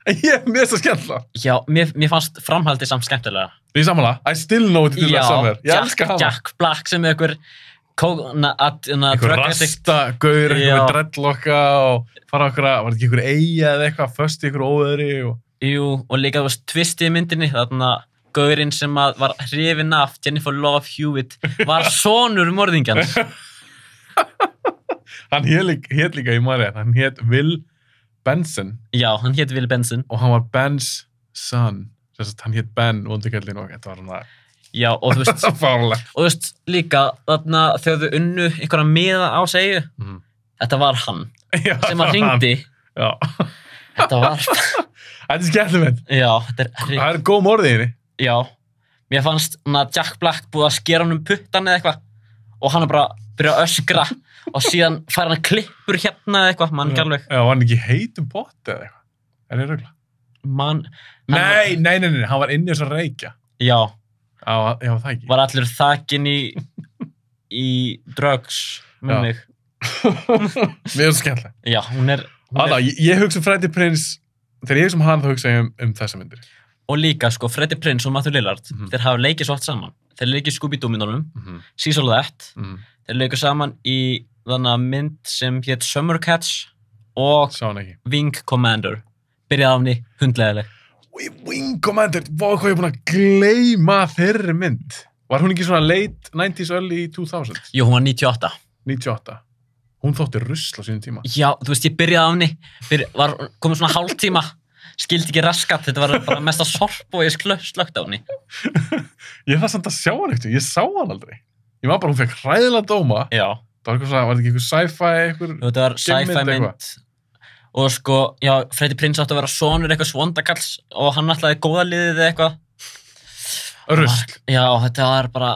Mér er það skemmtilega. Já, mér fannst framhaldið samt skemmtilega. Því samanlega, I Still Know What You Did Last Summer. Ég elska hana. Jack Black sem er einhver rasta-gaur, einhver dreadlocka og fara okkur að, var þetta ekki einhver eyja eða eitthvað, föst í einhver óveðri og... Jú, og líka þú veist tvistið í myndinni, þarna gaurinn sem var hrifinn af Jennifer Love Hewitt var sonur morðingjans. Hann hét líka í maður, hann hét Will Benson. Já, hann hét Will Benson. Og hann var Bens son, þess að hann hét Ben vondukallinn og þetta var svona... Já, og þú veist, og þú veist líka þarna þegar þau unnu einhverja miða á segju, þetta var hann sem að hringdi. Já. Þetta var... Þetta er skemmtilegt. Já, þetta er... Það er góð morðið í henni. Já, mér fannst Jack Black búið að skera hann puttan eða eitthvað og hann bara byrja að öskra og síðan fær hann klippur hérna eða eitthvað, mann ekki alveg. Já, var hann ekki heitum bótt eða eitthvað? Er ég rögla? Nei, hann var inni þess að reykja. Já. Já, það ekki. Var allir þakinn í drugs með mig. Mér er það skemmtileg. Já, hún er... Ég hugsa Freddie Prinze, þegar ég hugsa hann þá hugsa ég þessa myndir. Og líka, sko, Freddie Prinze og Matthew Lillard, þeir hafa leikið svo oft saman. Þeir leikið Scooby-Doo-myndunum, She's All That, þeir leikið saman í þannig mynd sem hét Summer Cats og Wing Commander. Byrjaði á henni hundlegaleg. Wing Commander, hvað ég búin að gleyma þeirri mynd? Var hún ekki svona late 90s, early 2000s? Jú, hún var 98. 98. Hún þótti rusl á sínum tíma. Já, þú veist, ég byrjaði á henni, var komið svona hálftíma, skildi ekki raskat, þetta var bara mesta sorp og ég slögt á henni. Ég það samt að sjá hann ekkert, ég sá hann aldrei. Ég var bara, hún fekk hræðilega dóma. Já. Það var ekki eitthvað sci-fi, þetta var sci-fi mynd. Og sko, já, Freddie Prinze átti að vera sonur eitthvað svondakalls og hann ætlaði góða liðið eða eitthvað. Rusl. Já, þetta var bara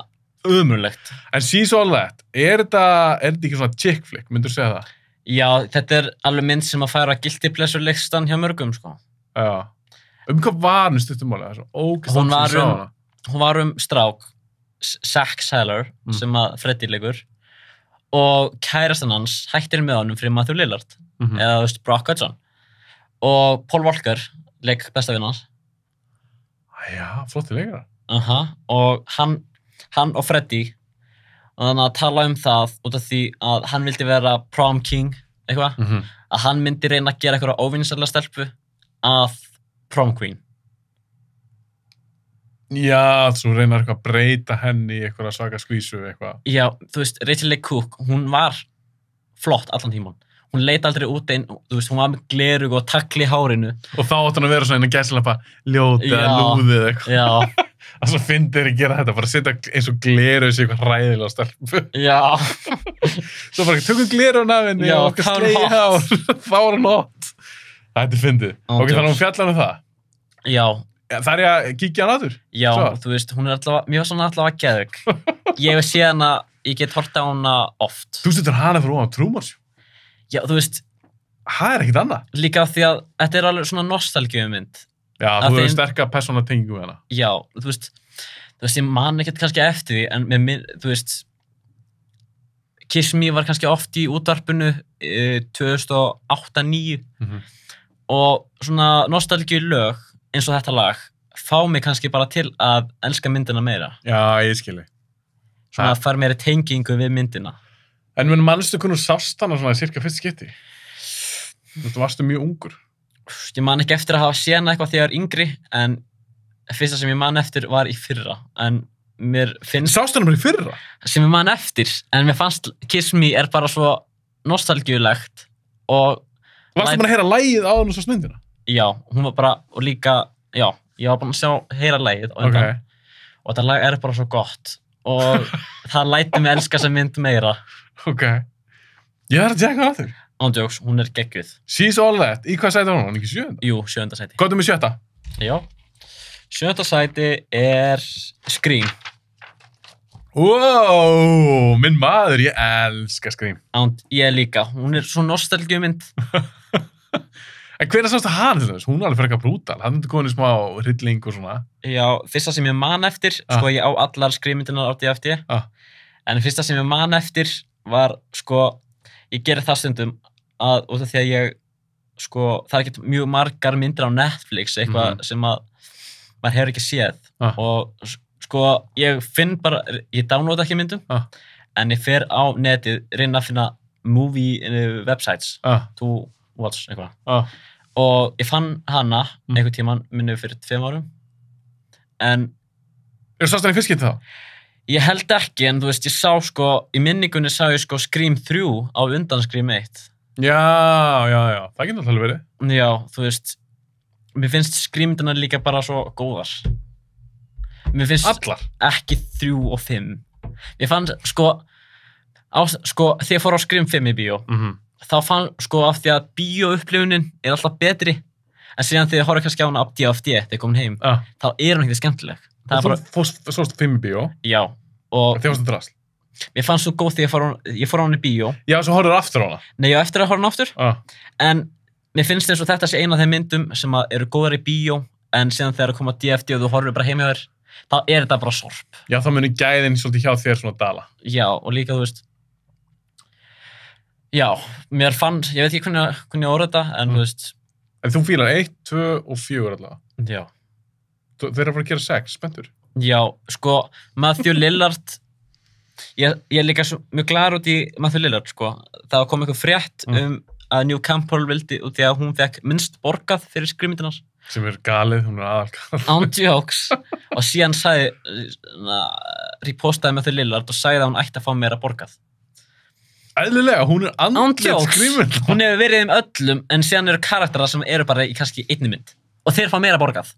ömurlegt. En She's All That, er þetta ekki svona chick flick, myndur þú segja það? Já, þetta er alveg mynd sem að færa guilty pleasure listan hjá mörgum, sko. Já. Hvað var hún stuttumáli? Hún var strák, Zach Saller, sem að Freddie leikur, og kærastan hans hættir með honum fyrir Matthew Lillard. Eða, þú veist, Brock Hudson. Og Paul Walker, leik bestafinn hans. Já, flotti leikara. Og hann og Freddie, og þannig að tala það út af því að hann vildi vera prom king, eitthvað, að hann myndi reyna að gera eitthvað óvinnsætlega stelpu að prom queen. Já, þú reynar eitthvað að breyta henni í eitthvað svaka skvísu eitthvað. Já, þú veist, Rachel Leigh Cook, hún var flott allan tíman. Hún leit aldrei út einn, þú veist, hún var með glerug og tagli í hárinu. Og þá átt hann að vera svona einn að gæsla ljótið eða lúðið eitthvað. Já. Og svo fyndir að gera þetta, bara setja eins og gleru þessi eitthvað ræðilega stelpu. Já. Svo bara tökum glerun af henni og slegið hár. Þá var hann hot. Þetta fyndið. Ok, þannig að hún fjallar um það. Já. Það er ég að kíkja hann aður? Já, þú veist, hún allavega, mér var svona allavega geðvik. Ég hef séð hana, ég get hort á hana oft. Þú setur hana fyrir ofan Truman Show? Já, þú veist. Það er ekkert annað. Líka því að þetta er alveg svona nostalgíumynd. Já, þú hefur sterka persónatengingu við hana. Já, þú veist, ég man ekkert kannski eftir því, en þú veist, Kiss Me var kannski oft í útvarpinu 2008-2009 og svona nostalgíu lög eins og þetta lag fá mig kannski bara til að elska myndina meira. Já, ég skilji. Svona að fara meira tengingu við myndina. En manstu hvernig sást hana svona í cirka fyrst skipti? Þú varstu mjög ungur. Ég man ekki eftir að hafa séð hana eitthvað þegar ég var yngri, en fyrsta sem ég man eftir var í fyrra. En mér finnst... Sástu hana bara í fyrra? Sem ég man eftir, en mér fannst Kiss Me er bara svo nostalgíulegt og... Varstu bara að heyra lagið áður og svo myndina? Já, hún var bara, og líka, já, ég var bara að heyra lagið og undan. Og þetta lag er bara svo gott og það læti mig elska þessa mynd meira. Ok. Ég er að tjekka það þér. Ándjóks, hún er geggjuð. She's All That. Í hvað sæti var hún? Ekki 7. Jú, 7. sæti. Hvað er með 7? Já. 7. sæti er Scream. Wow, minn maður, ég elska Scream. Ég líka. Hún er svo nostalgíumynd. En hvernig sástu hana til þess? Hún er alveg frekar brútal. Hann myndi komin í smá hrylling og svona. Já, fyrsta sem ég man eftir, sko ég á allar Scream-myndirnar á DFD. En fyrsta sem ég man eftir var, sko, ég gerir það stundum að, út af því að ég, sko, það er ekki mjög margar myndir á Netflix, eitthvað sem að maður hefur ekki séð. Og, sko, ég finn bara, ég downloada ekki myndum, en ég fer á netið, reyna að finna movie websites to watch, eitthvað. Og ég fann hana einhvern tímann minni fyrir 2 árum. En... Sástu hana í fyrst skipti þá? Ég held ekki, en þú veist, ég sá sko, í minningunni sá ég sko Scream 3 á undan Scream 1. Já, það getur alltaf verið. Já, þú veist, mér finnst Scream-myndina líka bara svo góðar. Mér finnst... Allar? Ekki 3 og 5. Mér fann, sko, þegar ég fór á Scream 5 í bíó, þá fann, sko, af því að bíóupplifunin er alltaf betri, en síðan þegar ég horfði kannski á hana á DFD þegar ég komin heim, þá er hún ekkert skemmtileg. Og þú fórst 5 í bíó? Já. Og þið varstu drasl? Mér fannst svo góð þegar ég fór á hana í bíó. Já, svo horfður aftur á hana? Nei, já, eftir að horfa hana aftur. En mér finnst eins og þetta sé eina af þeim myndum sem eru góðar í bíó, en síðan þegar það koma DFD og þú horfður bara heim hjá þér, þá er þetta bara sorp. Já, þá muni gæðin svolítið hjá þér svona dala. Já, og líka, þú veist, já, mér fannst, ég veit ekki hvernig ég orða þetta, en þú veist... En þú fílar 1, 2 og 4 allavega? Já. Þeir eru að fara að gera 6, spenntur? Já, sko, Matthew Lillard, ég er líka mjög glaður út í Matthew Lillard, sko. Það kom eitthvað frétt að New Campbell vildi út í að hún fekk minnst borgað fyrir Scream-myndirnar. Sem er galið, hún er aðalgalið. Ándjóks. Og síðan repostaði Matthew Lillard og sagði að hún ætti að fá meira borgað. Æðlilega, hún er andlet Scream-mynd. Hún hefur verið öllum, en síðan eru karakterar sem eru bara í kannski einni mynd. Og þeir fá meira borgað.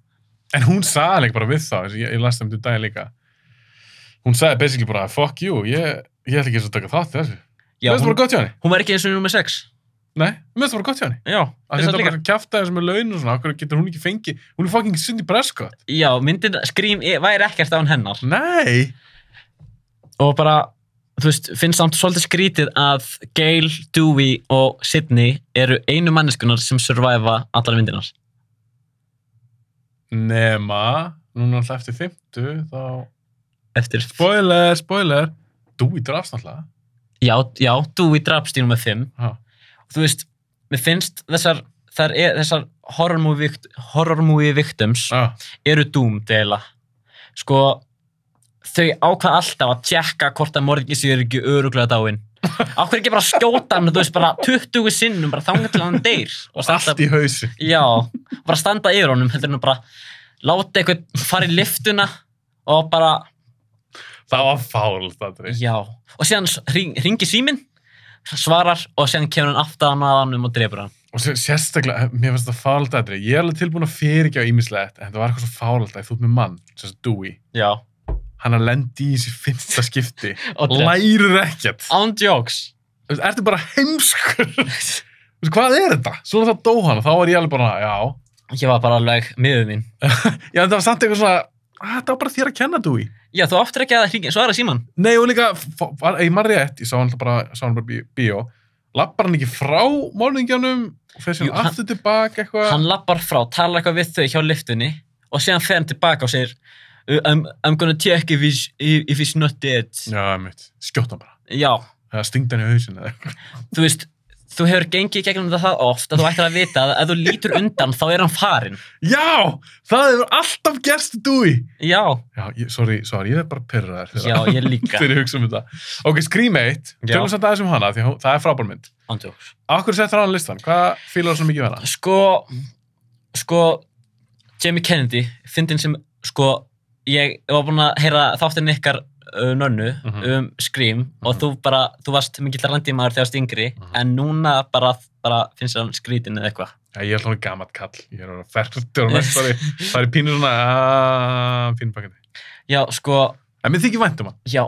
En hún sagði ekki bara við þá, ég las það daginn líka. Hún sagði basically bara, fuck you, ég ætla ekki eins og taka þátt í þessu. Já, mér finnst það bara gott hjá henni. Hún var ekki eins og nummer 6. Nei, mér finnst það bara gott hjá henni. Já, þetta bara kjafta þessu með laun og svona, okkur getur hún ekki fengið, hún er fucking Cindy Prescott. Já, myndin Scream væri ekkert án hennar. Nei. Og bara, þú veist, finnst samt svolítið skrítið að Gail, Dewey og Sydney eru einu manneskunar sem surviva allar myndinar. Nema, núna alltaf eftir 50, þá... Eftir... Spoiler. Dewey drafst alltaf. Já, Dewey drafst í nummer 5. Þú veist, mér finnst þessar horror movie victims eru doomed eiginlega. Sko, þau ákvað alltaf að tjekka hvort að morðingi séu ekki örugglega dáinn. Á hverju ekki bara skjóta hann, þú veist, bara 20 sinnum, bara þangað til hann deyr. Allt í hausi. Já, bara standa yfir honum, heldur hann bara, láta eitthvað fara í liftuna og bara... Það var fált, Andri. Já, og síðan hringi síminn, svarar og síðan kemur hann aftan að hann og drepur hann. Og sérstaklega, mér finnst það fált, Andri. Ég er alveg tilbúin að fyrirgefa ýmislegt, en það var eitthvað svo fált að þú ert með mann, sem sagt Dewey. Já. Hann að lendi í sér fyrsta skipti, lærir ekkert. Án jokes. Ertu bara heimskur? Hvað er þetta? Svona það dó hann og þá var ég alveg bara, já. Ég var bara alveg miður mín. Já, en það var samt eitthvað svona, þetta var bara þér að kenna, Dewey. Já, þú áttir ekki að hringja, svara síman. Nei, og líka, ég man rétt, ég sá hann bara bíó, lappar hann ekki frá morðingjanum og fer síðan aftur tilbaka eitthvað? Hann lappar frá, talar eitthvað við þau hjá lyftunni og síðan fer hann tilbaka og segir I'm gonna check if he's not dead. Já, skjótt hann bara. Já. Það stingt hann í hausinn eða eitthvað. Þú veist, þú hefur gengið gegnum það oft að þú ættir að vita að ef þú lítur undan þá er hann farinn. Já, það hefur alltaf gerst Dewey. Já. Já, sorry, ég er bara pirraður. Já, ég líka. Þegar ég hugsa þetta. Ok, Scream 1, tölum samt aðeins hana, því það er frábær mynd. Andjóks. Akkur settur hann á listan? Hvað fílar þú svo mikið við hana? Sko, Jamie Kennedy, fyndin sem, ég var búin að heyra þáttinn ykkar nönnu Scream og þú varst mikill randímaður þegar þú varst yngri en núna bara finnst það skrítinn eða eitthvað. Já, ég er svona gamall kall, ég er að ferður og næst það er pínur svona pínupakandi. Já, en mér þykir vænt hann. Já,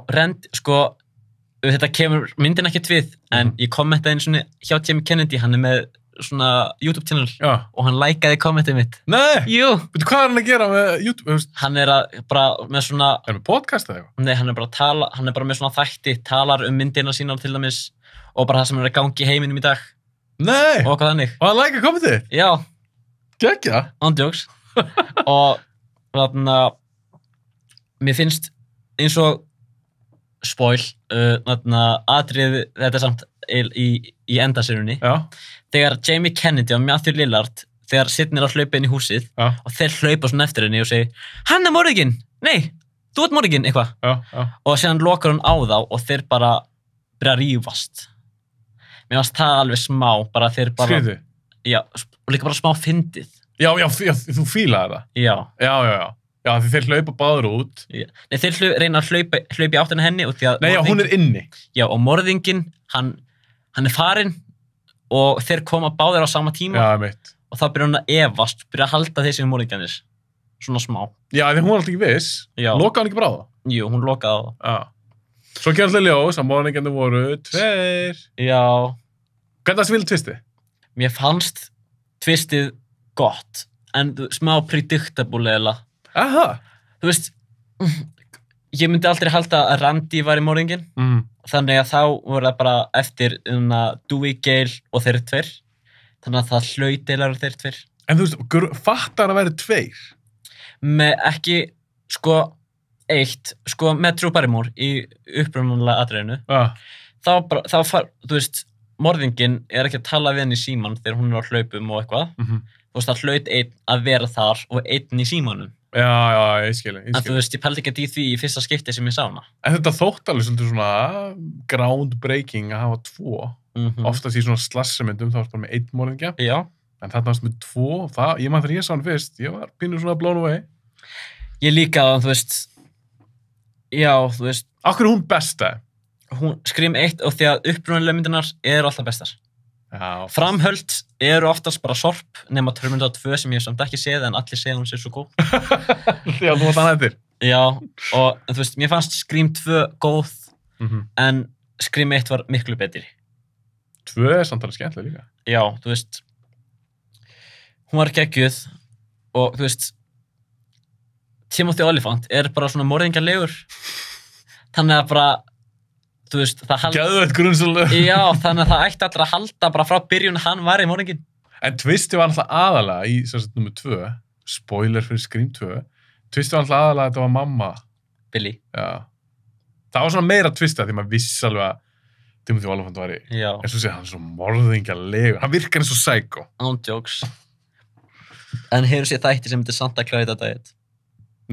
þetta kemur myndin ekkert við en ég kommentaði einu svona hjá Jamie Kennedy, hann er með svona YouTube-channel og hann likeaði kommentið mitt. Nei! Jú! Veitu hvað er hann að gera með YouTube? Hann er bara með svona... Er hann með podcast eða eitthvað? Nei, hann er bara með svona þætti, talar myndina sína til dæmis og bara það sem er að gangi í heiminum í dag. Nei! Og hvað þannig. Og hann likeaði kommentið? Já. Gekkja? Andjóks. Og þarna, mér finnst eins og spoil, atriði, þetta er samt í endaserjunni. Já. Þegar Jamie Kennedy og Matthew Lillard þegar Sidney er að hlaupa inn í húsið og þeir hlaupa svona eftir henni og segir hann er morðinginn, nei, þú ert morðinginn eitthvað og síðan lokar hún á þá og þeir bara byrja að rífast. Mér fannst það alveg smá bara þeir bara Skriðu? Já, og líka bara smá fyndið. Já, þú fílaði það? Já. Já, því þeir hlaupa báður út. Nei, þeir reyna að hlaupa í áttina henni og því að nei, já, hún er inni. Já, og morðinginn, hann er farinn og þeir koma báðir á sama tíma og þá byrja hann að efast, byrja að halda þeir sem morðingjarnir. Svona smá. Já, því hún var alltaf ekki viss. Lokaði hann ekki bara á það? Jú, hún lokaði á það. Já. Svo gerði alltaf ljós að morðingjarnir voru 2. Já. Hvernig það spilur tvistið? Mér fannst tvistið gott, en smá predictable eða. Aha. Þú veist, ég myndi aldrei halda að Randy var í morðinginn. Þannig að þá voru það bara eftir Dewey, Gale og þeir 2. Þannig að það hlaut deilar þeir 2. En þú veist, fattar að vera 2? Með ekki, með Drew Barrymore í upprunalega atriðinu. Þá þú veist, morðinginn er ekki að tala við henni í síman þegar hún er á hlaupum og eitthvað. Þú veist, það hlaut einn að vera þar og einn í símanum. Já, ég skil. En þú veist, ég pældi ekki í því í fyrsta skipti sem ég sá hana. En þetta þótt alveg svolítið svona groundbreaking að hafa 2. Oftast í svona slassamyndum þá er bara með 1 morðingja. Já. En þarna varst með 2. Ég man þegar ég sá hann fyrst, ég var pínur svona blown away. Ég líka að þú veist, já, þú veist. Akkur er hún besta? Hún Scream 1 og því að upprunalega myndirnar eru alltaf bestar. Já. Framhöld eru oftast bara sorp nema Terminator 2 sem ég samt ekki séð en allir segja hún sé svo góð. Já, þú varst hann eftir. Já, og þú veist, mér fannst Scream 2 góð en Scream 1 var miklu betri. 2 er samt alveg skemmtileg líka. Já, þú veist, hún var geggjuð og þú veist, Timothy Olyphant er bara svona morðingjarlegur. Þannig að bara þú veist, það halda... Geðveitt grunnsölu. Já, þannig að það ætti allir að halda bara frá byrjun hann var í morðinginn. En twistið var alltaf aðalega í nummer 2, spoiler fyrir Scream 2, twistið var alltaf aðalega að þetta var mamma. Billy. Já. Það var svona meira twistið því maður vissi alveg að Timothy Olyphant var í. Já. En svo sé hann svo morðingjarlegur. Hann virkar eins og psycho. Án jokes. En hefur séð þætti sem myndi samt að klára þetta daginn?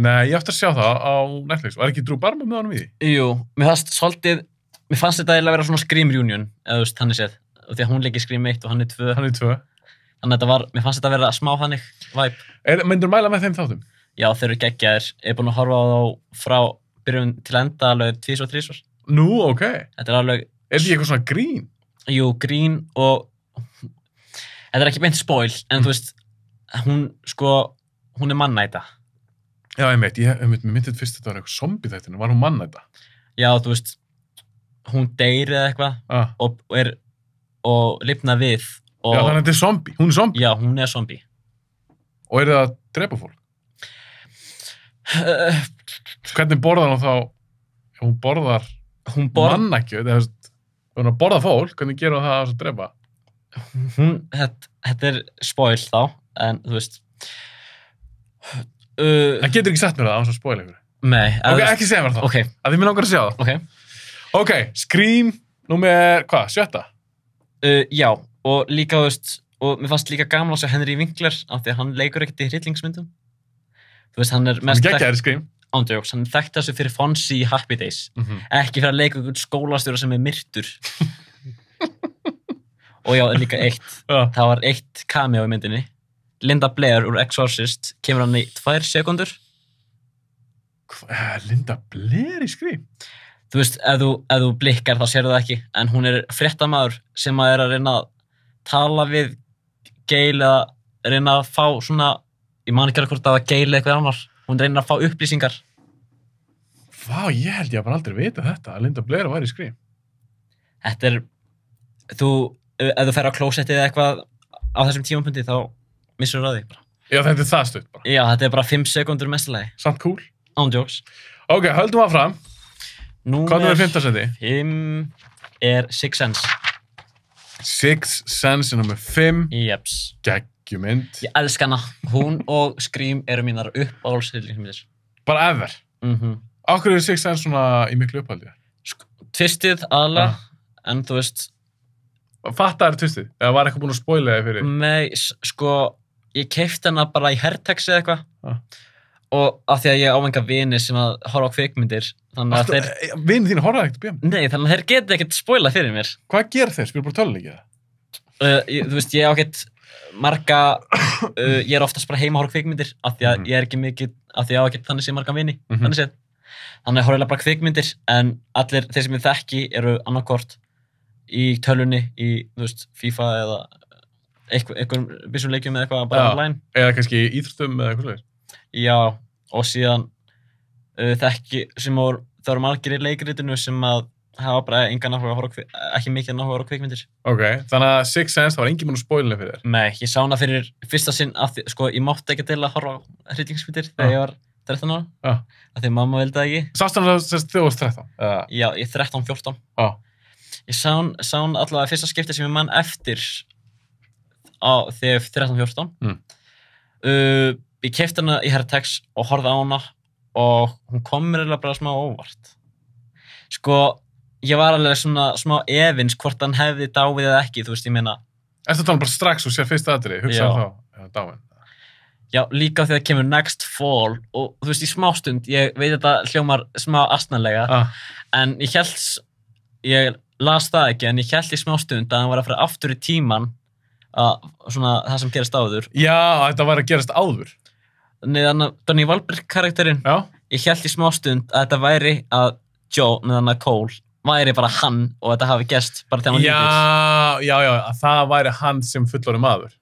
Nei, ég átti að sjá það á Netflix. Var ekki Drew Barrymore með honum í því? Jú, mér fannst þetta eiginlega að vera svona Scream reunion, eða þú veist, þannig séð. Og því að hún leikir Scream 1 og hann er 2. Hann er 2. Þannig að mér fannst þetta að vera smá hannig vibe. Myndirðu mæla með þeim þáttum? Já, þeir eru geggjaðir. Ég er búinn að horfa á þá frá byrjun til enda alveg 2 og 3. Nú, ok. Þetta er alveg... Er þetta eitthvað svona grín? Jú, grín og... Þetta er ekki beint spoil, en þú veist, hún er mannæta. Já, mér myndið fyrst þetta var eitthvað zombie-þættinu. Var hún mannæta? Já, þú veist, hún deyr eða eitthvað og lifna við. Og, já, þannig að þetta er zombie. Hún er zombie? Já, hún er zombie. Og er það að drepa fólk? Hvernig borðar hún þá? Hún borðar mannækju, hún borðar fólk, hvernig gerur það að drepa? Þetta er spoil þá, en þú veist... Það getur ekki sett mér það á svona spoil ykkur? Nei. Ok, ekki segja mér það. Ok. Að því mér langar að sjá það. Ok. Ok, Scream, númer, hvað, 7? Já, og líka, þú veist, og mér fannst líka gaman að sjá Henry Winkler, af því að hann leikur ekkert í hryllingsmyndum. Þú veist, hann er mest... Hann geggjaður í Scream. Ándjóks, hann þekkt þessu fyrir Fonzie í Happy Days. Ekki fyrir að leika einhvern skólastjóra sem er myrtur. Og já, líka eitt. Það var eitt cameo í myndinni. Linda Blair úr Exorcist kemur hann í 2 sekúndur. Linda Blair í Scream? Þú veist, ef þú blikkar þá sérðu það ekki, en hún er fréttamaður sem er að reyna að tala við Gale eða reyna að fá svona, ég man ekki hvort það var Gale eða eitthvað annar, hún reynir að fá upplýsingar. Vá, ég held ég bara aldrei vita þetta, að Linda Blair var í Scream. Þetta er, ef þú fer á klósettið eða eitthvað á þessum tímapunkti þá missur þú það bara. Já, þetta er það stutt bara. Já, þetta er bara 5 sekúndur mestalagi. Samt cool. Ándjóks. Ok, höldum að fram. Hvað er 5. seti? 5 er Sixth Sense. Sixth Sense er nummer 5. Jeps. Geggjumynd. Ég elska hana. Hún og Scream eru mínar uppáhaldshryllingsmyndir. Bara ever? Af hverju er Sixth Sense svona í miklu upphaldi? Tvistið aðalega, en þú veist... Fattaðu tvistið? Eða var eitthvað búin að spoila þig fyrir? Nei, ég keypti hana bara í Hertex eða eitthvað. Og af því að ég ávenga vini sem að horfa á kvikmyndir, þannig að þeir... Vinir þín horfa ekkert á bíómyndir? Nei, þannig að þeir geta ekkert spoilað fyrir mér. Hvað ger þeir? Spyrir bara töluleikið það? Þú veist, ég á ekkert marga... Ég er oftast bara heima að horfa á kvikmyndir, af því að ég er ekki mikið... Af því að ég á ekkert þannig sem marga vini, þannig séð. Þannig að horfa bara kvikmyndir, en allir þeir sem ég þekki eru annarkvort í tölunni, í, þú veist, FIFA eða einhverjum vissum leikjum eða eitthvað bara online. Eða kannski í íþróttum eða eitthvað svoleiðis. Já, og síðan þekki sem það eru margir í leikritinu sem að hafa bara engan áhuga að horfa ekki mikið áhuga að horfa kvikmyndir. Ok, þannig að Sixth Sense, það var engin búinn að spoila fyrir þér? Nei, ég sá hana fyrir fyrsta sinn af því, ég mátti ekki til að horfa á hryllingsmyndir þegar ég var 13 ára. Af því mamma vildi það ekki. Sástu hana þegar þú varst 13? Já, ég 13-14. Ég sá hann allavega fyrsta skipti sem ég mann eftir þegar 13-14. Ég keypti hana í Hertex og horfði á hana og hún kom mér bara smá óvart. Ég var alveg svona smá efins hvort hann hefði dáið eða ekki, þú veist, ég meina. Ertu að tala bara strax og sér fyrsta atriði, hugsaðu þá, já, dáin. Já, líka þegar kemur Next Fall og þú veist, í smástund, ég veit þetta hljómar smá astnalega, en ég las það ekki, en ég hélt í smástund að hann var að fara aftur í tíman að svona það sem gerast áður. Já, þetta var að gerast áður. Þannig að Donnie Wahlberg karakterinn, ég hélt í smástund að þetta væri að Joe, neðan að Cole, væri bara hann og þetta hafi gerst bara þegar hann lítill. Já, að það væri hann sem fullorðinn maður.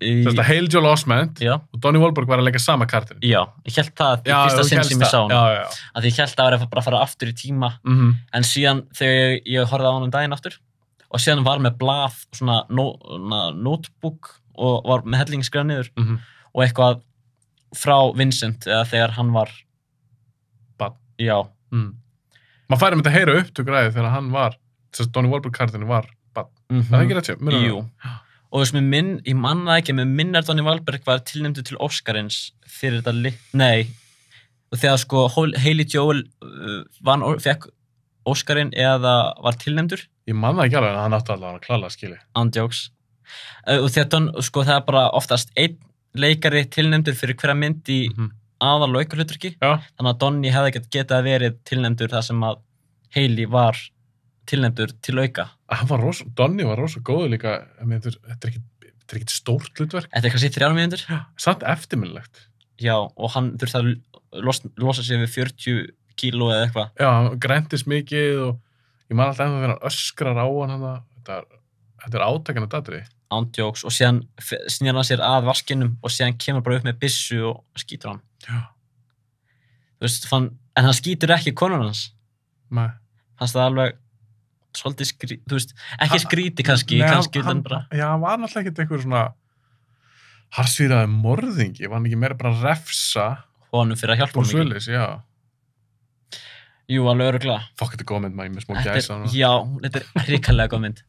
Þetta Haley Joel Osment og Donnie Wahlberg var að leika sama karakterinn. Já, ég hélt það í fyrsta sinn sem ég sá hann. Að ég hélt að það væri bara að fara aftur í tíma, en síðan þegar ég horfði á hann daginn aftur og síðan var með blað, svona notebook og var með hellingskrifað niður og eitthvað frá Vincent eða þegar hann var barn. Já. Maður færi með þetta að heyra upptökuræði þegar hann var, þess að Donnie Wahlberg karakterinn var barn. Það er ekki rétt sér? Jú. Og þess ég manna ekki, með minnar Donnie Wahlberg var tilnefndur til Oscarins fyrir þetta nei. Og þegar Haley Joel fekk Oscarinn eða var tilnefndur. Ég manna ekki alveg en hann átti alveg að klála skili. Andjóks. Og þegar það er bara oftast einn leikari tilnefndur fyrir hverja mynd í aðal og aukahlutverki. Þannig að Donnie hefði getað verið tilnefndur þar sem að Haley var tilnefndur til auka. Donnie var rosa góður líka, þetta er ekki stórt hlutverk. Þetta er kannski 3 mínútur. Samt eftirminnilegt. Já, og hann þurfti að losa sig við 40 kíló eða eitthvað. Já, hann græntist mikið og ég man alltaf ennþá þegar hann öskrar á hann þetta átakana datri. Ándjóks, og síðan snýr hann sér að vaskinum og síðan kemur bara upp með byssu og skýtur hann. Já. Þú veist, en hann skýtur ekki konur hans. Nei. Fannst það alveg svolítið þú veist, ekki skríti kannski, hann bara... Já, hann var náttúrulega ekkert eitthvað svona harðsvíraði morðingi, var hann ekki meira bara að refsa honum fyrir að hjálpa honum mikið. Svoleiðis, já. Jú, alveg örugglega. Fokk, þetta er góð mynd, maður, með smá gæsa. Já, þetta er hrikalega góð mynd.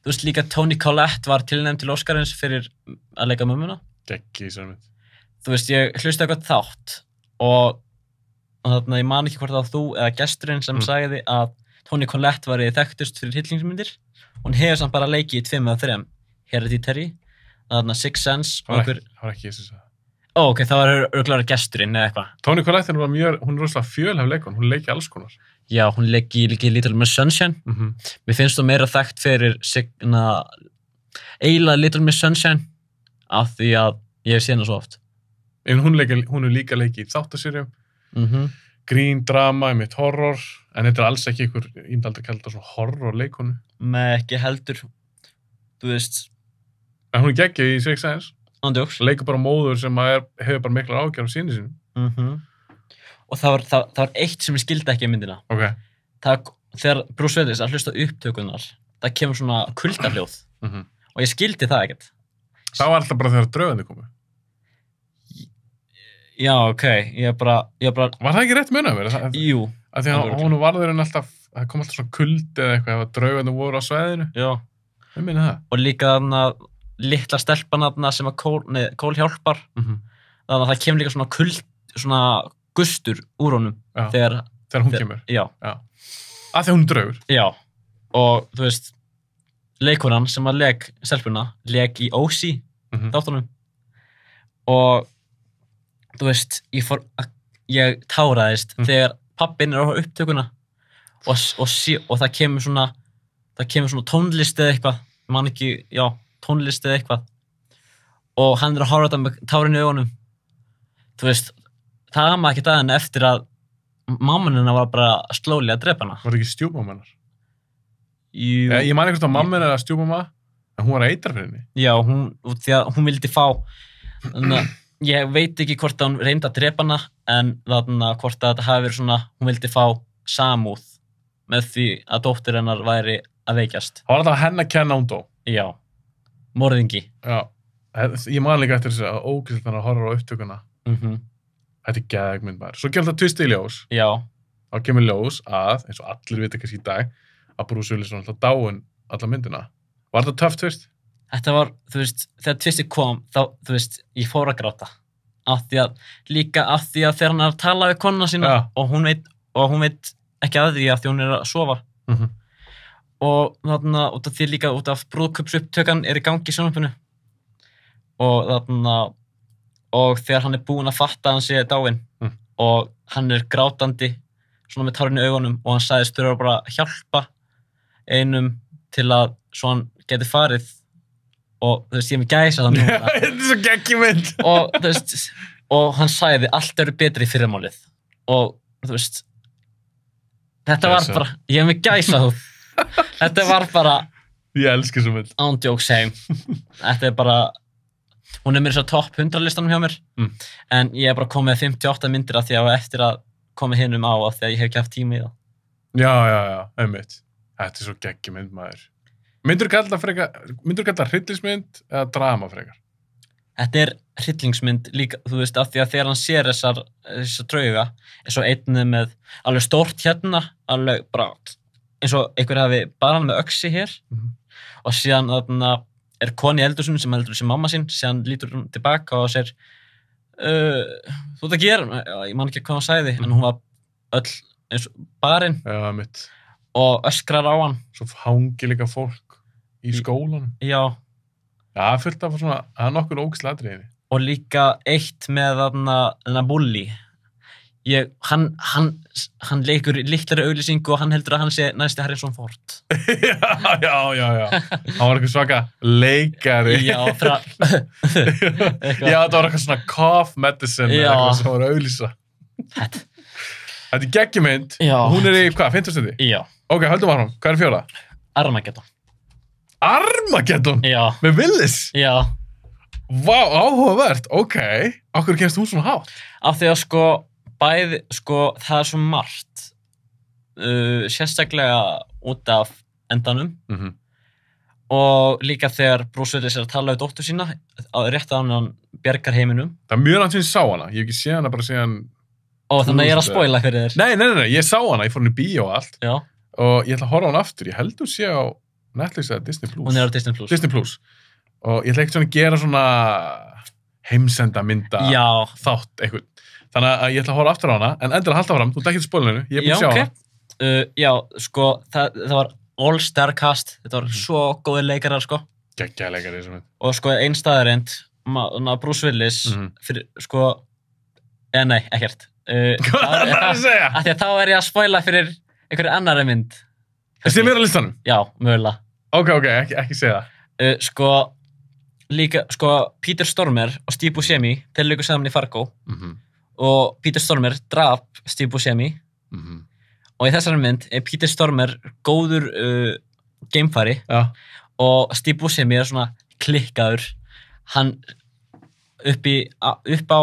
Þú veist líka, Toni Collette var tilnefnd til Óskarins fyrir að leika mömmuna. Geggi í þessari mynd. Þú veist, ég hlustaði eitthvað þátt og þarna, ég man ekki hvort það var þú eða gesturinn sem sagði að Toni Collette var þekktust fyrir hryllingsmyndir. Hún hefur samt bara leikið í 2 eða 3. Hereditary, þarna Sixth Sense og einhver... Það var ekki þessi það. Ok, það var örugglega gesturinn eða eitthvað. Toni Collette hún er rosalega fjölhæf leikon, hún leiki alls konar. Já, hún leiki Little Miss Sunshine. Mér finnst þú meira þekkt fyrir eiginlega Little Miss Sunshine af því að ég hef séð hana svo oft. En hún er líka leiki í þáttaserjum, grín, drama, einmitt horror, en þetta er alls ekki ykkur, ég myndi aldrei kalla þetta svona horror leikonu. Nei, ekki heldur. Þú veist... En hún er geggjuð í Sixth Sense. Ándjóks. Leikur bara móður sem hefur bara miklar ágjörð á syni sínum. Og það var eitt sem ég skildi ekki í myndina. Ok. Þegar Bruce Willis að hlusta upptökunar, það kemur svona kuldahljóð. Og ég skildi það ekkert. Það var alltaf bara þegar draugarnir komu. Já, ok. Ég bara... Var það ekki rétt munað mér? Jú. Af því að hún varðurinn alltaf, það kom alltaf svona kuldi eða eitthvað, ef draugarnir voru á svæðinu. Já. Ég meina það. Og líka þarna litla stelpan sem að Cole hjálpar. Þannig að það kemur líka svona gustur úr honum þegar hún kemur. Já. Af því að hún er draugur. Já. Og þú veist, leikonan sem að stelpuna leik í OC þáttunum. Og þú veist, ég táraðist þegar pappinn á upptökuna og það kemur svona tónlist eða eitthvað, man ekki, já, tónlist eða eitthvað og hann að horfa þetta með tárin í augunum. Þú veist, það maður ekkert að henni eftir að mamman hennar var bara slowly að drepa hana. Var það ekki stjúpmamma hennar? Jú. Ég man ekkert að mamma hennar er að stjúpmamma, en hún var að eitra fyrir henni. Já, því að hún vildi fá, ég veit ekki hvort hún reyndi að drepa hana, en hvort að þetta hafi verið svona, hún vildi fá samúð með því að dóttir hennar væri að veikjast. Það var alltaf henn að kenna hún dó. Já, morðingi. Já, ég man líka eftir þess að ógeðslega að horfa á upptökuna. Þetta er geðveik mynd maður. Svo kemur það tvist í ljós. Já. Þá kemur ljós að, eins og allir vita kannski í dag, að Bruce Willis var alltaf dáinn alla myndina. Var þetta töff tvist? Þetta var, þú veist, þegar tvistið kom, þá, þú veist, ég fór að gráta. Líka af því að þegar hann er að tala við konuna sína og hún veit ekki að því að hún er að sofa. Og þarna, út af því líka út af brúðkaupsupptökan er í gangi í sjónvarpinu. Og þegar hann er búinn að fatta að hann sé dáinn og hann er grátandi svona með tárin í augunum og hann sagðist þurfa bara að hjálpa einum til að svo hann geti farið og þú veist, ég er með gæsa það núna. Þetta er svo geggjum mynd. Og þú veist, og hann sagði allt eru betri í fyrramálið og þú veist, þetta var bara, ég er með gæsa þú. Þetta var bara... Ég elski svo mynd. Ándjóks heim. Þetta er bara... Hún er mér svo topp 100 listanum hjá mér, en ég er bara komið 58 myndir af því að eftir að koma hinum á af því að ég hef ekki haft tíma í það. Já, einmitt. Þetta er svo geggjum mynd maður. Myndur þú kalla hryllingsmynd eða drama frekar? Þetta er hryllingsmynd líka, þú veist, af því að þegar hann sér þessar drauga, eins og einnið með alveg stórt hérna, alveg bara eins og einhver hafi bara með öxi hér og síðan þarna er koni í eldhúsinu sem heldur þessi mamma sín, síðan lítur hún tilbaka og segir þú ert að gera, ég man ekki hvað hann sagði, en hún var öll eins og barinn og öskrar á hann. Svo hangi líka fólk í skólanum. Já. Já, fullt af svona, það er nokkur ógeðslega atriði. Og líka eitt með þarna bully. hann leikur litlari auglýsingu og hann heldur að hann sé næsti Harrison Ford. Já. Hann var eitthvað svaka leikari. Já, frá... Já, það var eitthvað svona cough medicine eða eitthvað sem var að auglýsa. Þetta er geggjumynd og hún er í, hvað, 50 stundi? Já. Ok, höldum áfram. Hvað er fjóra? Armageddon. Armageddon? Já. Með Willis? Já. Vá, áhugavert. Ok. Akkur kemst hún svona hátt? Af því að það er svo margt. Sérstaklega út af endanum. Og líka þegar Bruce Willis er að tala við dóttur sína, rétt á hann bjargar heiminum. Það er mjög langt sem ég sá hana. Ég hef ekki séð hana bara síðan... Ó, þannig að ég er að spoila fyrir þér. Nei, ég sá hana. Ég fór hann í bíó og allt. Já. Og ég ætla að horfa á hana aftur. Ég held hún sé á Netflix eða Disney+. Hún er á Disney+. Disney+. Og ég ætla ekkert svona að gera svona heimsenda mynda þátt eitthvað. Þannig að ég ætla að horfa aftur á hana, en endilega halda fram, þú ert ekki til spoilinu, ég er búin að sjá hana. Já, sko, það var all-star cast, þetta var svo góðir leikarar, sko. Geggjaðir leikarar í þessum mynd. Og sko, ein staðarind, Bruce Willis, fyrir, sko, nei, ekkert. Hvað er það að segja? Af því að þá er ég að spoila fyrir einhverju annari mynd. Þessi er mér á listanum? Já, mögulega. Ok, ekki segja það. Líka, Peter Stormare og Steve Buscemi, þeir leikur saman í Fargo. Og Peter Stormare drap Steve Buscemi. Og í þessari mynd er Peter Stormare góður geimfari. Og Steve Buscemi er svona klikkaður. Hann upp á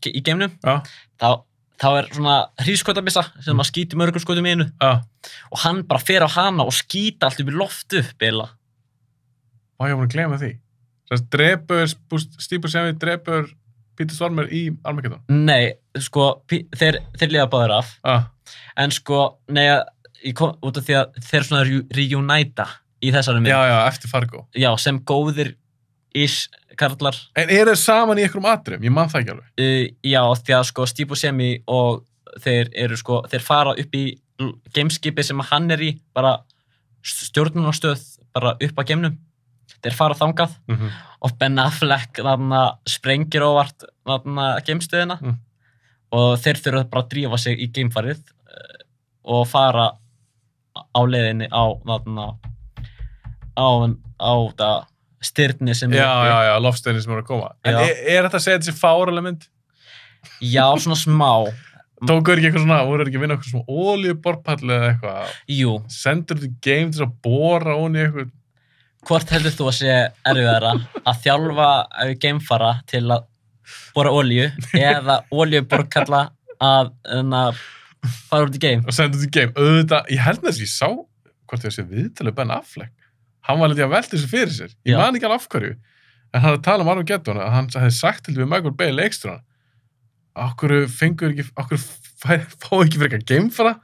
í geimnum. Þá er svona hrískotabissa sem maður skýti mörgum skotum í einu. Og hann bara fer á hana og skýta allt upp í loft upp, eila. Ég var búin að gleyma því. Steve Buscemi drepur Peter Stormare í Armageddon? Nei, sko, þeir liða báðir af. En sko, nei, út af því að þeir svona reunita í þessari mynd. Já, eftir Fargo. Já, sem góðir karlar. En eru þeir saman í einhverjum atriðum? Ég man það ekki alveg. Já, því að sko, Steve Buscemi og þeir fara upp í gameskipi sem hann er í, bara stjórnunarstöð, bara upp á geimnum. Þeir fara þangað og Ben Affleck sprengir óvart geimstöðina og þeir þurfa bara að drífa sig í geimfarið og fara á leiðinni á styrni sem er uppi. Já, lofstyrni sem er að koma. En er þetta að segja þessi fáraleg mynd? Já, svona smá. Tókuður ekki eitthvað svona, voruður ekki að vinna eitthvað svona olíuborpall eða eitthvað? Jú. Sendur þú game til að bora onni eitthvað? Hvort heldur þú að sé erfiðara að þjálfa geimfara til að bora olíu eða olíuborkalla að fara út í geim? Og senda út í geim. Auðvitað, ég held með þess að ég sá hvort ég sé viðtalið Ben Affleck. Hann var litið að velta þessu fyrir sér. Ég man ekki alveg af hverju. En hann tala um Armageddon að hann hefði sagt til við Michael Bay leikstjórann. Okkur fá ekki fyrir eitthvað geimfara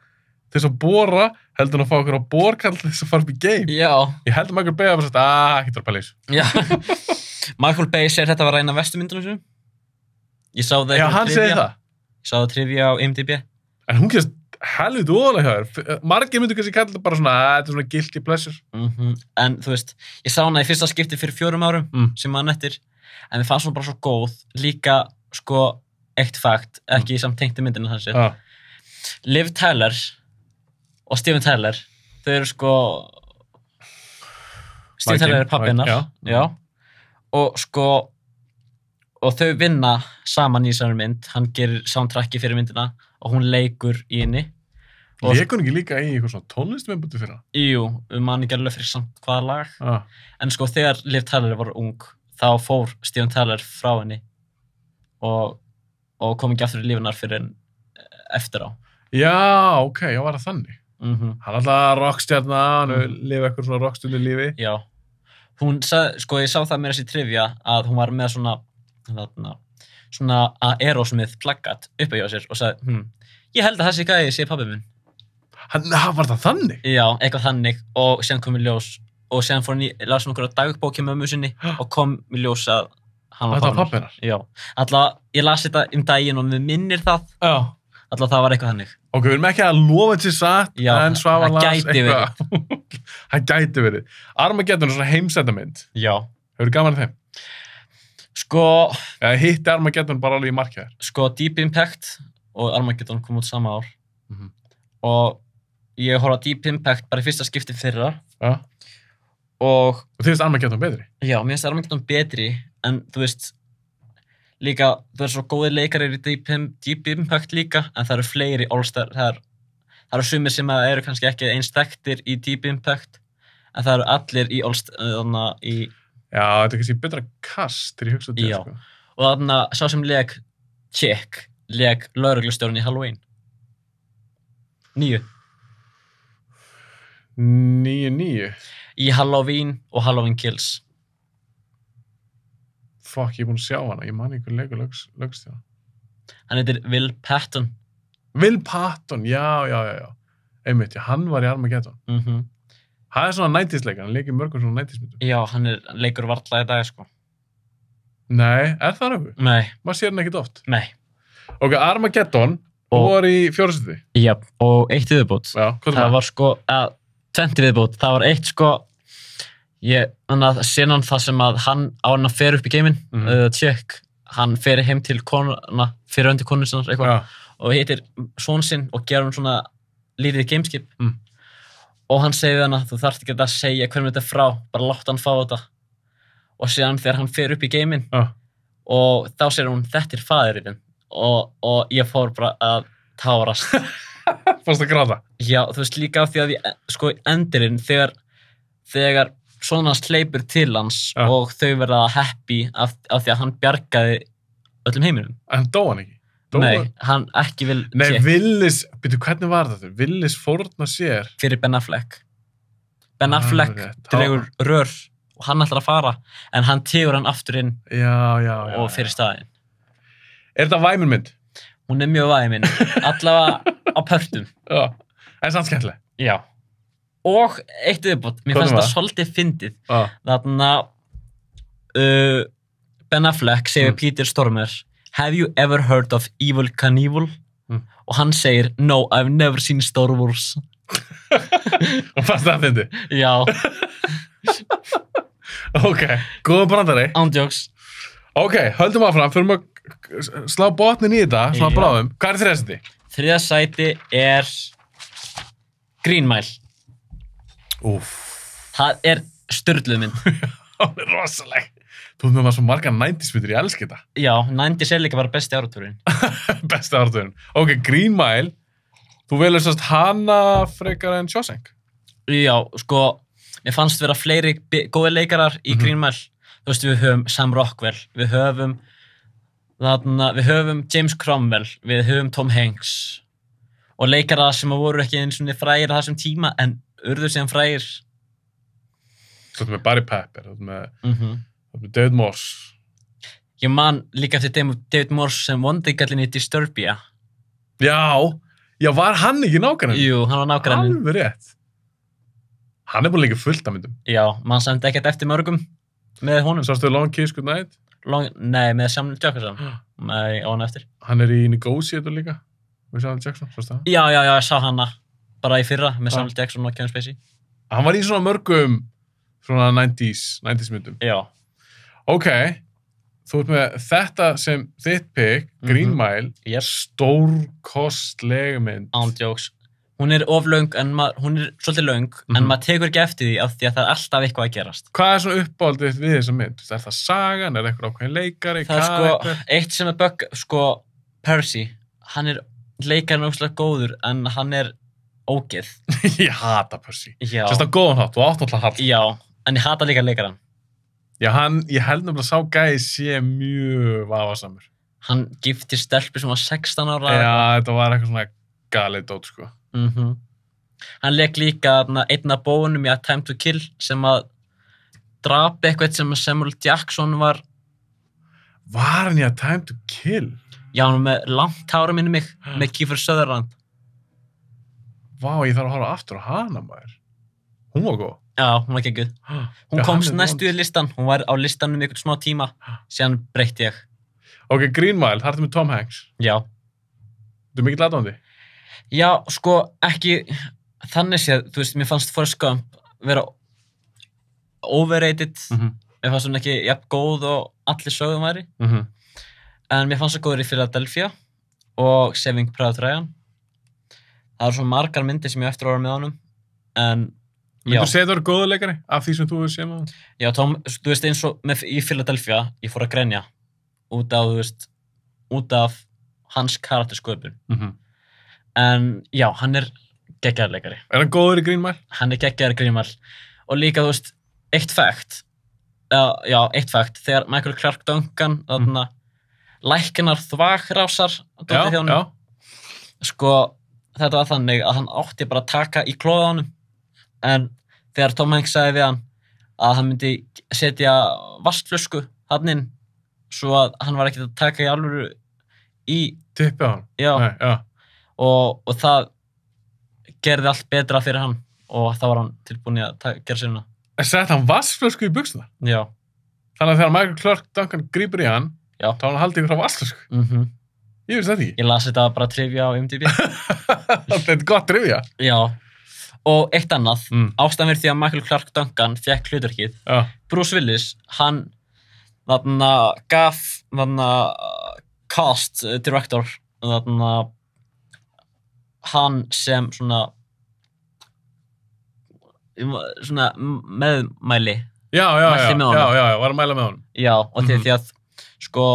til þess að bora, heldur hann að fá okkur á borkall til þess að fara upp í geim. Já. Ég held að Michael Bay hafa sagt, ekki þarf að pæla í þessu. Já. Michael Bay segir þetta var eina af verstu myndunum sinum. Ég sá það Já, hann segir það. Ég sá það trivia á IMDb. En hún kemst helviti óalega hjá þér. Margir myndu kannski kalla þetta bara svona, þetta er svona guilty pleasure. En þú veist, ég sá hana í fyrsta skipti fyrir 4 árum, sem maður nettir. En við fannst hún bara svo góð. Líka, sko, eitt fakt, ekki samt tengt í myndinu þannig séð. Liv Tyler og Steven Tyler, þau eru sko Steven Tyler er pabbi hennar. Já. Og sko og þau vinna saman í þessari mynd. Hann gerir soundtracki fyrir myndina og hún leikur í henni. Leikur hún ekki líka í eitthvað svona tónlistumennbúti fyrir hana? Jú, man ekki alveg fyrir samt hvaða lag. En sko þegar Liv Tyler var ung, þá fór Steven Tyler frá henni og kom ekki aftur í lífinar fyrir eftir á. Já, ok, já, var það þannig. Hann alltaf rockstjarna, hann lifa eitthvað svona rockstundu lífi. Já. Hún sagði, sko, ég sá það mér þessi trivia að hún var með svona Aerosmith plaggat uppi hjá sér og sagði, ég held að þessi gæði sé pabbi minn. Var það þannig? Já, eitthvað þannig og síðan kom í ljós og síðan fór hann las einhverja dagbók hjá mömmu sinni og kom í ljós að hann var pabbi hennar. Já. Alltaf, ég las þetta daginn og mér minnir það. Já. Alltaf það var eitthvað þannig. Ok, við erum ekki að lofa þessi satt, en Svavar las eitthvað. Það gæti verið. Armageddon er svona heimsendamynd. Já. Hefur gaman að þeim? Sko... Hitti Armageddon bara alveg í markjaðir? Sko, Deep Impact og Armageddon kom út sama ár. Mhm. Og ég horfði á Deep Impact bara í fyrsta skipti fyrra. Já. Og Og þið finnst Armageddon betri? já, mér finnst Armageddon betri, en þú veist, líka, þú veist svo góðir leikarir í Deep Impact líka, en það eru fleiri All-Star, það eru sumir sem eru kannski ekki eins þekktir í Deep Impact, en það eru allir í All-Star, þannig í... Já, þetta er kannski betra kast þegar ég hugsa þetta, Já. sko. Og þannig sá sem lék lögreglustjórinn í Halloween. 9. 9-9. Í Halloween og Halloween Kills. Fuck, ég er búinn að sjá hana. Ég man ekki hver leikur lögstjóra. Hann heitir Will Patton. Will Patton, já. Einmitt, já, hann var í Armageddon. Það er svona 90s leikar, hann leikir mörgum svona 90s myndum. Já, hann leikur varla í dag, sko. Nei, er það nokkuð? Nei. Maður sér hann ekkert oft. Nei. Ok, Armageddon, þú var í 4. sæti. Já, og eitt viðbót. Já, hvað Það var sko, 20 viðbót. Það var eitt sko, þannig að senan það sem að hann á hann að fer upp í geiminn, Tjekk, hann fer heim til konuna, fyrir undir konu sinnar eitthvað, og hittir son sinn og gerur hann svona lítið gameskip. Og hann segir hann að þú þarft ekki að segja hvernig þetta er frá, bara láta hann fá þetta. Og síðan þegar hann fer upp í geiminn, og þá segir hún, þetta er faðirinn. Og ég fór bara að tárast. Fórst að gráta? Já, þú veist líka af því að sko endurinn, þegar svona hans hleypur til hans og þau verða happy af því að hann bjargaði öllum heiminum. En dó hann ekki? Nei, hann ekki vil... Nei, Willis, byrju, hvernig var þetta? Willis fórna sér? Fyrir Ben Affleck. Ben Affleck dregur rör og hann ætlar að fara, en hann tegur hann aftur inn og fyrir staðinn. Er þetta væminmynd? Hún er mjög væmin, allavega á pörtum. Já, en samt skemmtileg. Já. Og eitt viðbót, mér fannst það svolítið fyndið. Þarna Ben Affleck segir Peter Stormare, have you ever heard of Evel Knievel? Og hann segir, no, I've never seen Star Wars. Og fannst það fyndið? Já. Ok, góða brandari. Ándjóks. Ok, höldum áfram, fyrir að slá botnin í þetta, svona bráðum. Hvað er 3. sæti? 3. sæti er Green Mile. Það er sturluð mynd. Það er rosaleg. Þú veist, maður svo margar 90s myndir, ég elski þetta. Já, 90s er líka bara besti áratugurinn. Besti áratugurinn. Ok, Green Mile. Þú velur sérst hana frekar en Shawshank? Já, sko, mér fannst vera fleiri góði leikarar í Green Mile. Þú veist, við höfum Sam Rockwell, við höfum James Cromwell, við höfum Tom Hanks og leikarar sem voru ekki eins og frægir á þessum tíma en urðu síðan frægir. Þú veist með Barry Pepper, þú veist með David Morse. Ég man líka eftir David Morse sem vondigallinn í Disturbia. Já, var hann ekki nákvæmlega? Jú, hann var nákvæmlega. Alveg rétt. Hann er búin líka fullt af myndum. Já, mann samt ekkert eftir mörgum með honum. Sástu Long Kiss Goodnight? Nei, með Samuel Jackson. Nei, á hann eftir. Hann er í Negotiator líka, með Samuel Jackson, sástu það? Já, ég sá hana bara í fyrra með Samuel Jackson og Kevin Spacey. Hann var í svona mörgum svona 90s myndum. Já. Ok, þú ert með þetta sem þitt pick, Green Mile, stórkostleg mynd. Ándjóks. Hún er oflöng, hún er svolítið löng, en maður tekur ekki eftir því af því að það er alltaf eitthvað að gerast. Hvað er svona uppáhaldið við þessa mynd? Er það sagan? Er eitthvað ákveðin leikari? Það er sko, eitt sem er Percy, hann er leikarinn ógeðslega góður, en hann er ógeð. Ég hata Percy. Já. Sérst á góðan hátt, þú átt náttúrulega hata. Já, en ég hata líka leikarann. Já, ég held nefnilega sá gæði sé mjög vafasamur. Hann gifti stelpu sem var 16 ára. Já, þetta var eitthvað svona galið dót, sko. Hann leik líka einn af bónum í A Time to Kill sem að drapi eitthvað sem Samuel Jackson var. Var hann í A Time to Kill? Já, hann var með langt hára minni mig, með Kiefer Sutherland. Vá, ég þarf að horfa aftur á hana, maður. Hún var góð. Já, hún var gegguð. Hún komst næstu í listan, hún var á listanum í einhvern smá tíma, síðan breytti ég. Ok, Green Mile, það er með Tom Hanks. Já. Þú er mikill aðdáandi? Já, sko, ekki þannig séð, þú veist, mér fannst Forrest Gump vera overrated. Mér fannst hún ekki jafn góð og allir sögðum væri. En mér fannst það góður í Philadelphia og Saving Private Ryan. Það svo margar myndir sem ég eftir ára með honum, en Myndur segja það eru góða leikari af því sem þú hefur séð með hann? Já, Tom, þú veist eins og í Philadelphia, ég fór að grenja út af, þú veist, út af hans karaktersköpun. En já, hann geggjaður leikari. Er hann góður í Green Mile? Hann geggjaður í Green Mile. Og líka, þú veist, eitt fact, þegar Michael Clarke Duncan, þarna, læknar þvagrásar dótið hjá honum. Sko, þetta var þannig að hann átti bara að taka í klóðið á honum. En þegar Tom Hanks sagði við hann að hann myndi setja vaskflösku þarna inn svo að hann var ekkert að taka í alvöru í tippið á hann? Já. Nei, já. Og það gerði allt betra fyrir hann og þá var hann tilbúin að gera sér hana. En sett hann vaskflösku í buxuna? Já. Þannig að þegar Michael Clarke Duncan grípur í hann, já, þá hann haldið ykkur á vaskflösku? Ég veist þetta ekki. Ég las þetta bara trivia á IMDb. Þetta er gott trivia. Já. Og eitt annað, ástæðan fyrir því að Michael Clarke Duncan fekk hlutverkið. Bruce Willis, hann gaf cast director hann sem svona meðmæli. Já, var að mæla með honum. Já, og því að sko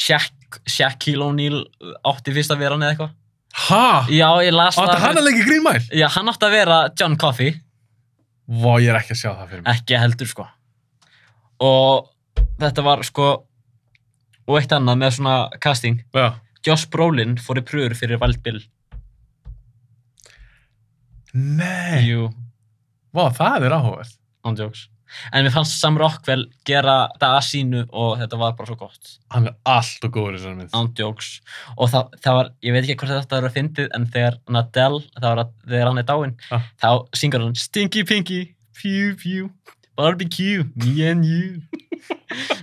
Shaquille O'Neal átti fyrst að vera hann eða eitthvað. Hæ? Já, ég las það. Átti hann að leika í Green Mile? Já, hann átti að vera John Coffey. Vá, ég er ekki að sjá það fyrir mig. Ekki heldur, sko. Og þetta var, sko, og eitt annað með svona casting. Já. Josh Brolin fór í pröfur fyrir Wild Bill. Nei. Jú. Vá, það er áhugavert. On jokes. En mér fannst Sam Rockwell gera þetta að sínu og þetta var bara svo gott. Hann er allt og góður í þessari mynd. On jokes. Og það var, ég veit ekki hvort þetta var að fyndið, en þegar Adele, þegar hann er dáinn, þá syngur hann Stinky Pinky, pew pew, barbecue, me and you.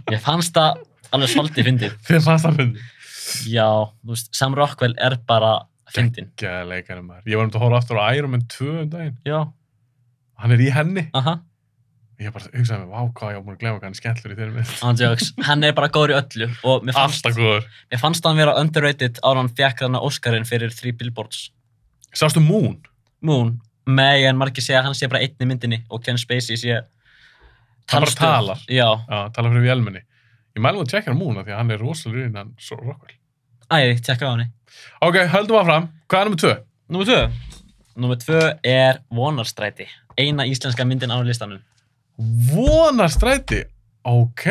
Mér fannst það alveg svolítið fyndið. Þér fannst það fyndið? Já, þú veist, Sam Rockwell er bara fyndin. Geggjaður leikari maður. Ég var að horfa aftur á Iron Man 2 daginn. Já. Hann er í henni. Aha. Ég bara hugsaði mig, vá, hvað ég á búin að glemma hvað hann er skemmtlur í þeirri mynd. On jokes. Hann er bara góður í öllu. Og alltaf góður. Mér fannst hann vera underrated ára hann fékk þarna Óskarinn fyrir 3 Billboards. Sástu Moon? Moon? Nei, en margir segja að hann sé bara einn í myndinni og Ken Spacey sé hann bara talar? Já. Já, talar fyrir vélmenni. Ég mælum að tjekka hann Moon af því að hann er rosalega rýðin hann svo Rockwell. Æ, tjekka á hann. Ok, höldum áfram. Hvað er nummer 2? Númer 2? Númer 2 er Vonarstræti. Eina íslenska myndin á listanum. Vonarstræti? Ok.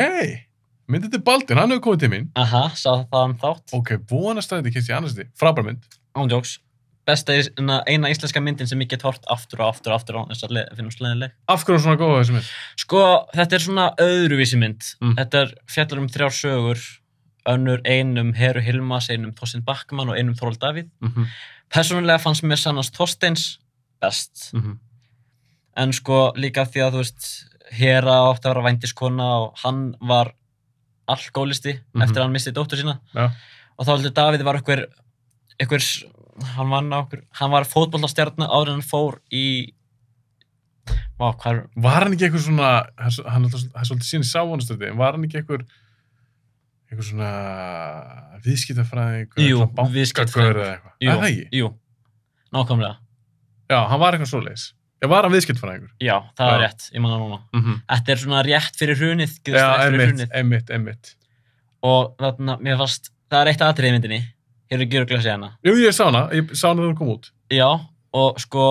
Myndið til Baldvin, hann hefur komið til mín. Aha, sá það þátt. Ok, Vonarstræti kynst ég annars því. Frábær mynd. On jokes. Besta eina íslenska myndin sem ég get hort aftur og aftur á þess að finnum slæðileg. Af hverju svona góða þessi mynd? Sko, þetta er svona öðruvísi mynd. Þetta er fjallar 3 sögur. Önnur einum Heru Hilmas, einum Þorstein Backman og einum Þorvald Davíð. Persónulega fannst mér sannast Þorsteins best. En sko líka því að þú veist, Hera átti að vera vændiskona og hann var alkohólisti eftir að hann misti dóttur sína. Já. Og Þorvaldur Davíð var hann var fótboltastjarna áður en hann fór í Var hann ekki eitthvað svona, hann er svolítið síðan í Vonarstræti, en var hann ekki eitthvað svona viðskiptafræðingur? Jú, viðskiptafræðingur eða eitthvað. Er það ekki? Jú, nákvæmlega. Já, hann var eitthvað svoleiðis. Ég var hann viðskiptafræðingur. Já, það er rétt, ég man það núna. Þetta er svona rétt fyrir hrunið. Já, einmitt. Og þarna, mér fannst, það er eitt atriði í myndinni. Hefur ekki örugglega séð hana? Jú, ég sá hana þegar hún kom út. Já, og sko,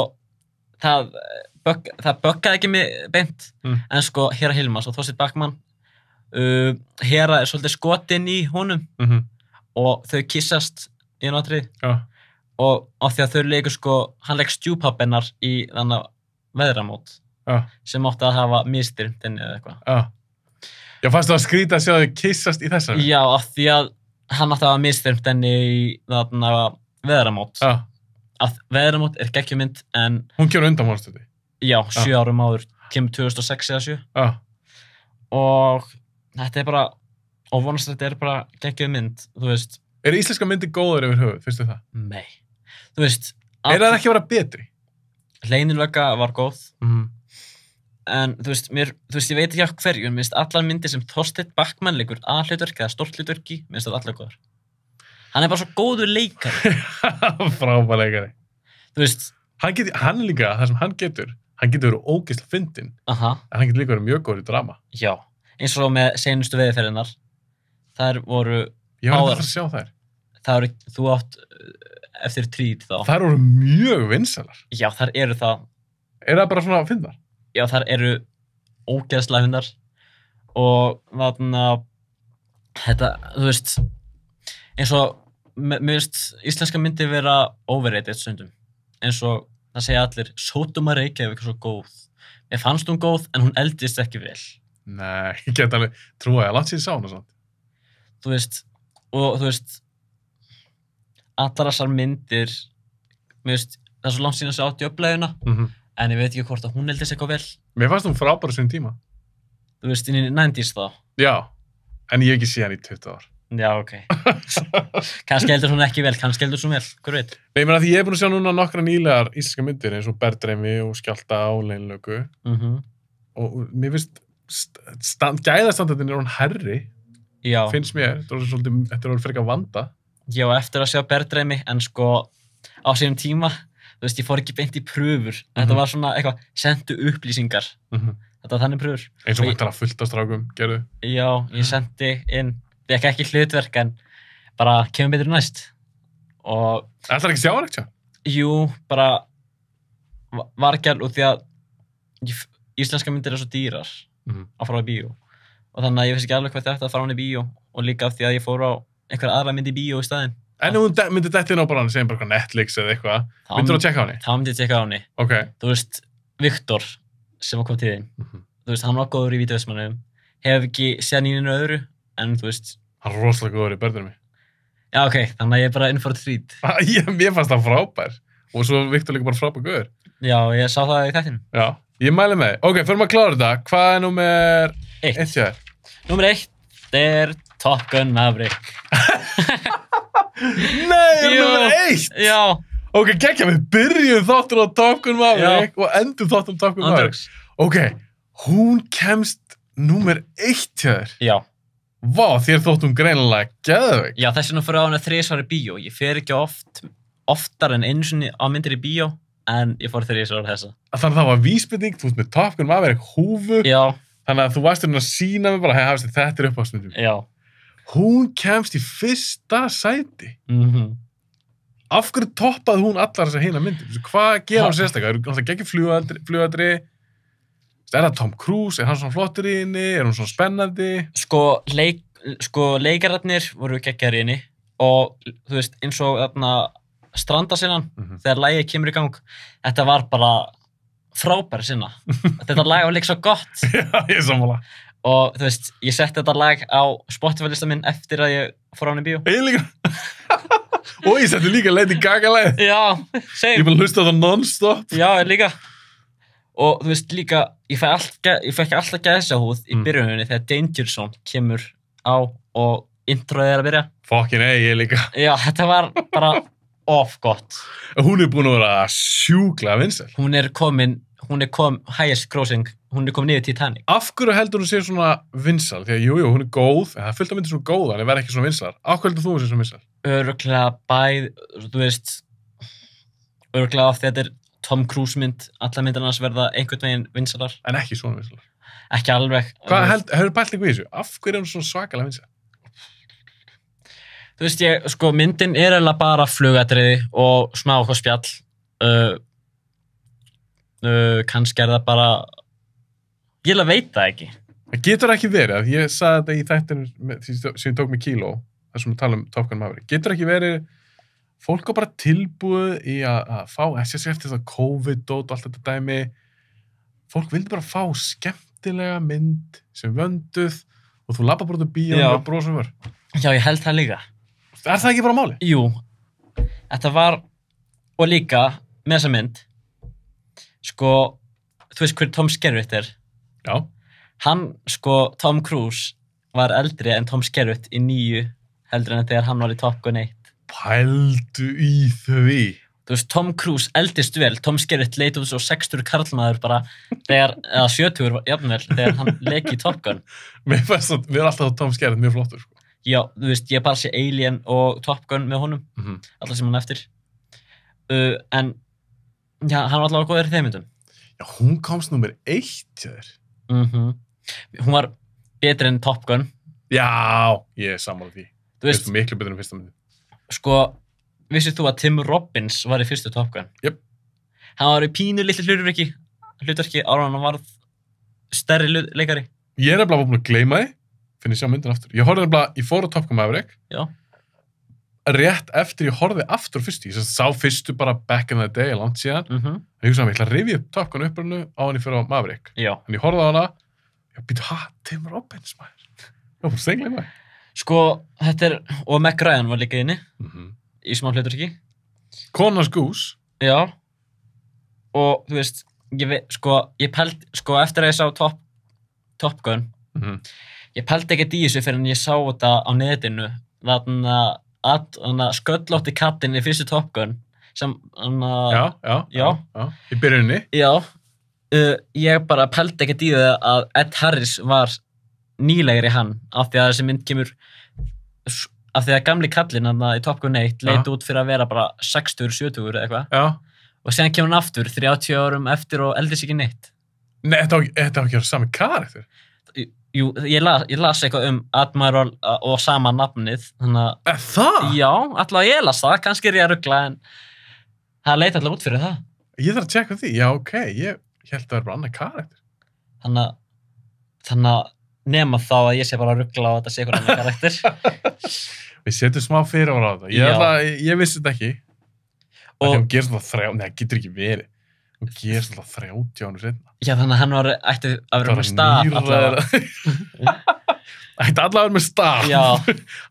það böggaði ekki mig beint, en sko, Hera Hilmas og Þorsteinn Backman, Hera er svolítið skotin í honum og þau kissast í einu atriði. Já. Og á því að þau leikur sko, hann leik stjúpabbennar í þannig veðramót sem átti að hafa misstyrmt henni eða eitthvað. Já. Já, fannst þú að skrýta að sjá þau kissast í þessari? Já, af því að hann átti að hafa misstyrmt henni í þannig veðramót. Já. Að veðramót er geggjumynd en... Hún kemur undan Vonarstræti? Já, 7 árum áður, kemur 2006 eða 7. Já. Og þetta er bara, og Vonarstræti er bara geggjumynd, þú veist. Er íslenska myndi góður yfir höfuð, finnst þið það? Nei. Þú veist... Er það ekki að vera betri? Leynilega var góð. En þú veist, ég veit ekki á hverju, en allar myndir sem Þorsteinn Backman leikur aðhlutverk eða stórt hlutverki, það allar góðar. Hann bara svo góður leikari. Frábær leikari. Þú veist. Hann líka, það sem hann getur verið ógeðslega fyndinn. En hann getur líka verið mjög góður í drama. Já, eins og með seinustu veiðiferðirnar. Þær voru... Ég var ekki að sjá þær. Þú átt eftir trít þá. Þær voru mjög vinsælar. Já, þær eru það. Er það bara svona fyndnar? Já, þær eru ógeðslega fyndnar. Og þarna... Þetta, þú veist... Eins og... Mér veist, íslenska myndi vera overrated stundum. Eins og það segja allir, Sódóma Reykjavík er svo góð. Mér fannst hún góð, en hún eldist ekki vel. Nei, ég get alveg trúa að ég langt síðan sá hana samt. Þú veist, allar þessar myndir, mér veist, það er svo langt síðan að sjá djöflaugina, en ég veit ekki hvort að hún eldist eitthvað vel. Mér fannst hún frábær á sínum tíma. Þú veist, inn í 90s þá. Já, en ég hef ekki séð hann í 20 ár. Já, ok. Kannski heldur hún ekki vel, kannski heldur hún vel, hver veit? Nei, ég meina því ég hef búin að sjá núna nokkra nýlegar íslenska myndir eins og Bergdreymi og Skjálfta á Leynilöku. Og mér finnst gæðastandardin er hún herri. Já. Finnst mér, þetta er alveg frekar vanda. Já, eftir að sjá Bergdreymi, en sko á sínum tíma, þú veist, ég fór ekki beint í pröfur. Þetta var svona eitthvað, sendu upplýsingar. Þetta var þannig pröfur. Eins og þetta fullt af strákum, gerðu. Já, ég sendi inn. Ég ekki hlutverk, en bara kemur betur næst. Og... Ætlar ekki sjá hann ekkert? Jú, bara var ekki alveg, því að íslenska myndir er svo dýrar að fara á bíó. Og þannig að ég veist ekki alveg hvað þetta að fara á hann í bíó. Og líka af því að ég fór á einhverja aðra mynd í bíó í staðinn. En ef hún myndi detta inn á bara hann, segjum bara Netflix eða eitthvað, myndir þú að tjekka á henni? Þá myndi ég tjekka á henni. Ok. Þú veist, Viktor, sem var komið til þín. Þú veist, hann var góður í Vídeósmannum. Hef ekki séð nýninu öðru. En þú veist... Hann er rosalega góður í Bergdreymi. Já, ok. Þannig að ég er bara inn for a treat. Mér fannst það frábær. Og svo Viktor líka bara frábær góður. Já, ég sá það í þættinum. Já, ég mæli með. Ok, förum að klára þetta. Hvað er númer 1 hjá þér? Númer 1 er Top Gun Maverick. Nei, er númer 1? Já. Ok, gekkja, við byrjum þáttur á Top Gun Maverick og endum þáttur á Top Gun Maverick. Ok, hún kemst númer 1 hjá þér. Já. Vá, þér þóttum greinilega geðveik. Já, þess vegna fyrir á hana 3 svar í bíó. Ég fer ekki oftar en einu sinni á myndir í bíó, en ég fór 3 svar þessa. Þannig að það var vísbending, þú veist með Top Gun Maverick húfu. Já. Þannig að þú varst hérna að sína mig bara, hei, hafst þetta er uppáhaldsmyndin. Já. Hún kemst í fyrsta sæti. Af hverju toppaði hún allar þessar hina myndir? Hvað gera hún sérstaklega? Er hún alltaf geggjum flugadri? Er það Tom Cruise? Er hann svona flottur í henni? Er hún svona spennandi? Sko leikararnir voru geggjar í henni og þú veist, eins og þarna strandasinnan, þegar lagið kemur í gang, þetta var bara frábær sinna. Þetta lag var líka svo gott. Já, ég er sammála. Og þú veist, ég setti þetta lag á Spotify-lista minn eftir að ég fór á hann í bíó. Ég líka. Og ég setti líka Lady Gaga-lagið. Já, same. Ég vil hlusta það non-stop. Já, líka. Og þú veist líka, ég fekk alltaf gæsahúð í byrjuninni þegar Danger Zone kemur á og introið er að byrja. Fucking ég líka. Já, þetta var bara gott. Hún er búin að vera sjúklega vinsæl. Hún er highest grossing, hún er komin niður Titanic. Af hverju heldur hún sé svona vinsæl? Því að jú, hún er góð, en það er fullt af myndir svona góða, en það verður ekki svona vinsælar. Af hverju heldur þú hún sé svona vinsæl? Örugglega þú veist, örugglega af því að þetta er Tom Cruise mynd, alla myndirna hans verða einhvern veginn vinsælar. En ekki svona vinsælar. Ekki alveg. Hvað hefur pælt eitthvað í þessu? Af hverju er hún svona svakalega vinsæl? Þú veist sko myndin er eiginlega bara flugatriði og smá okkur spjall. Kannski er það bara, ég veit það ekki. Það getur ekki verið, að ég sagði þetta í þættinu sem ég tók með Kíló, þar sem við tala Top Gun Maverick. Getur ekki verið fólk á bara tilbúið í að fá, eftir þetta COVID-dót og allt þetta dæmi, fólk vildi bara fá skemmtilega mynd sem vönduð og þú labba bara út á bíó og brosum vör. Já, ég held það líka. Er það ekki bara máli? Jú, þetta var, og líka með þessa mynd, sko, þú veist hver Tom Skerritt er? Já. Hann, sko, Tom Cruise var eldri en Tom Skerritt í 9 heldur en þegar hann var í Top Gun 1. Pældu í því. Þú veist, Tom Cruise eldist vel, Tom Skerritt leit út svo 60 karlmaður bara, eða 70 jafnvel, þegar hann leik í Top Gun. Mér finnst það, við erum alltaf Tom Skerritt mjög flottur, sko. Já, þú veist, ég bara sé Alien og Top Gun með honum, alla sem hann eftir. En, já, hann var allavega góður í þeim myndum. Já, hún komst númer 1 hjá þér. Hún var betri en Top Gun. Já, ég er sammála því. Þú veist, miklu betur en fyrsta myndin. Sko, vissir þú að Tim Robbins var í fyrstu Top Gun? Jöp. Hann var í pínu litlu hlutverki áður en hann varð stærri leikari. Ég er nefnilega búin að gleyma því, finn ég sjá myndin aftur. Ég fór á Top Gun Maverick. Já. Rétt eftir ég horfði aftur fyrstu. Ég sá fyrstu bara back in the day, langt síðan. Ég hugsaði ég ætla að rifja upp Top Gun upprunu á hann ég fyrir á Maverick. Já. En ég horfði á hana, ég býtti, Tim Robbins, maður. Ég var bara steingleyma því. Sko, þetta og Meg Ryan var líka inni, í smá hlutverki. Connor's Goose. Já. Og, þú veist, ég pældi, eftir að ég sá Top Gun, ég pældi ekkert í þessu fyrir en ég sá þetta á netinu, þarna sköllótti kattinn í fyrstu Top Gun, sem, Já, í byrjunni. Já, ég bara pældi ekkert í það að Ed Harris var nýlegri hann, af því að þessi mynd kemur, af því að gamli kallinn í Top Gun 1 leit út fyrir að vera bara 60, 70 eða eitthvað. Já. Og síðan kemur hann aftur 30 árum eftir og eldist ekki neitt. Nei, þetta á ekki að vera sami karakter. Jú, ég las eitthvað Admiral og sama nafnið. Það? Já, allavega ég las það, kannski er ég að rugla, en það leit allavega út fyrir það. Ég þarf að tjekka því, já, ok, ég held að það er bara annar karakter. Þannig að nema þá að ég sé bara að rugla á þetta sé eitthvað annar karakter. Við setjum smá fyrir á þetta. Ég vissi þetta ekki. Og hún gerst alltaf það getur ekki verið. Hún gerst alltaf 30 ánum seinna. Já, þannig að hann ætti að vera með staf allavega. Ætti allavega að vera með staf. Já.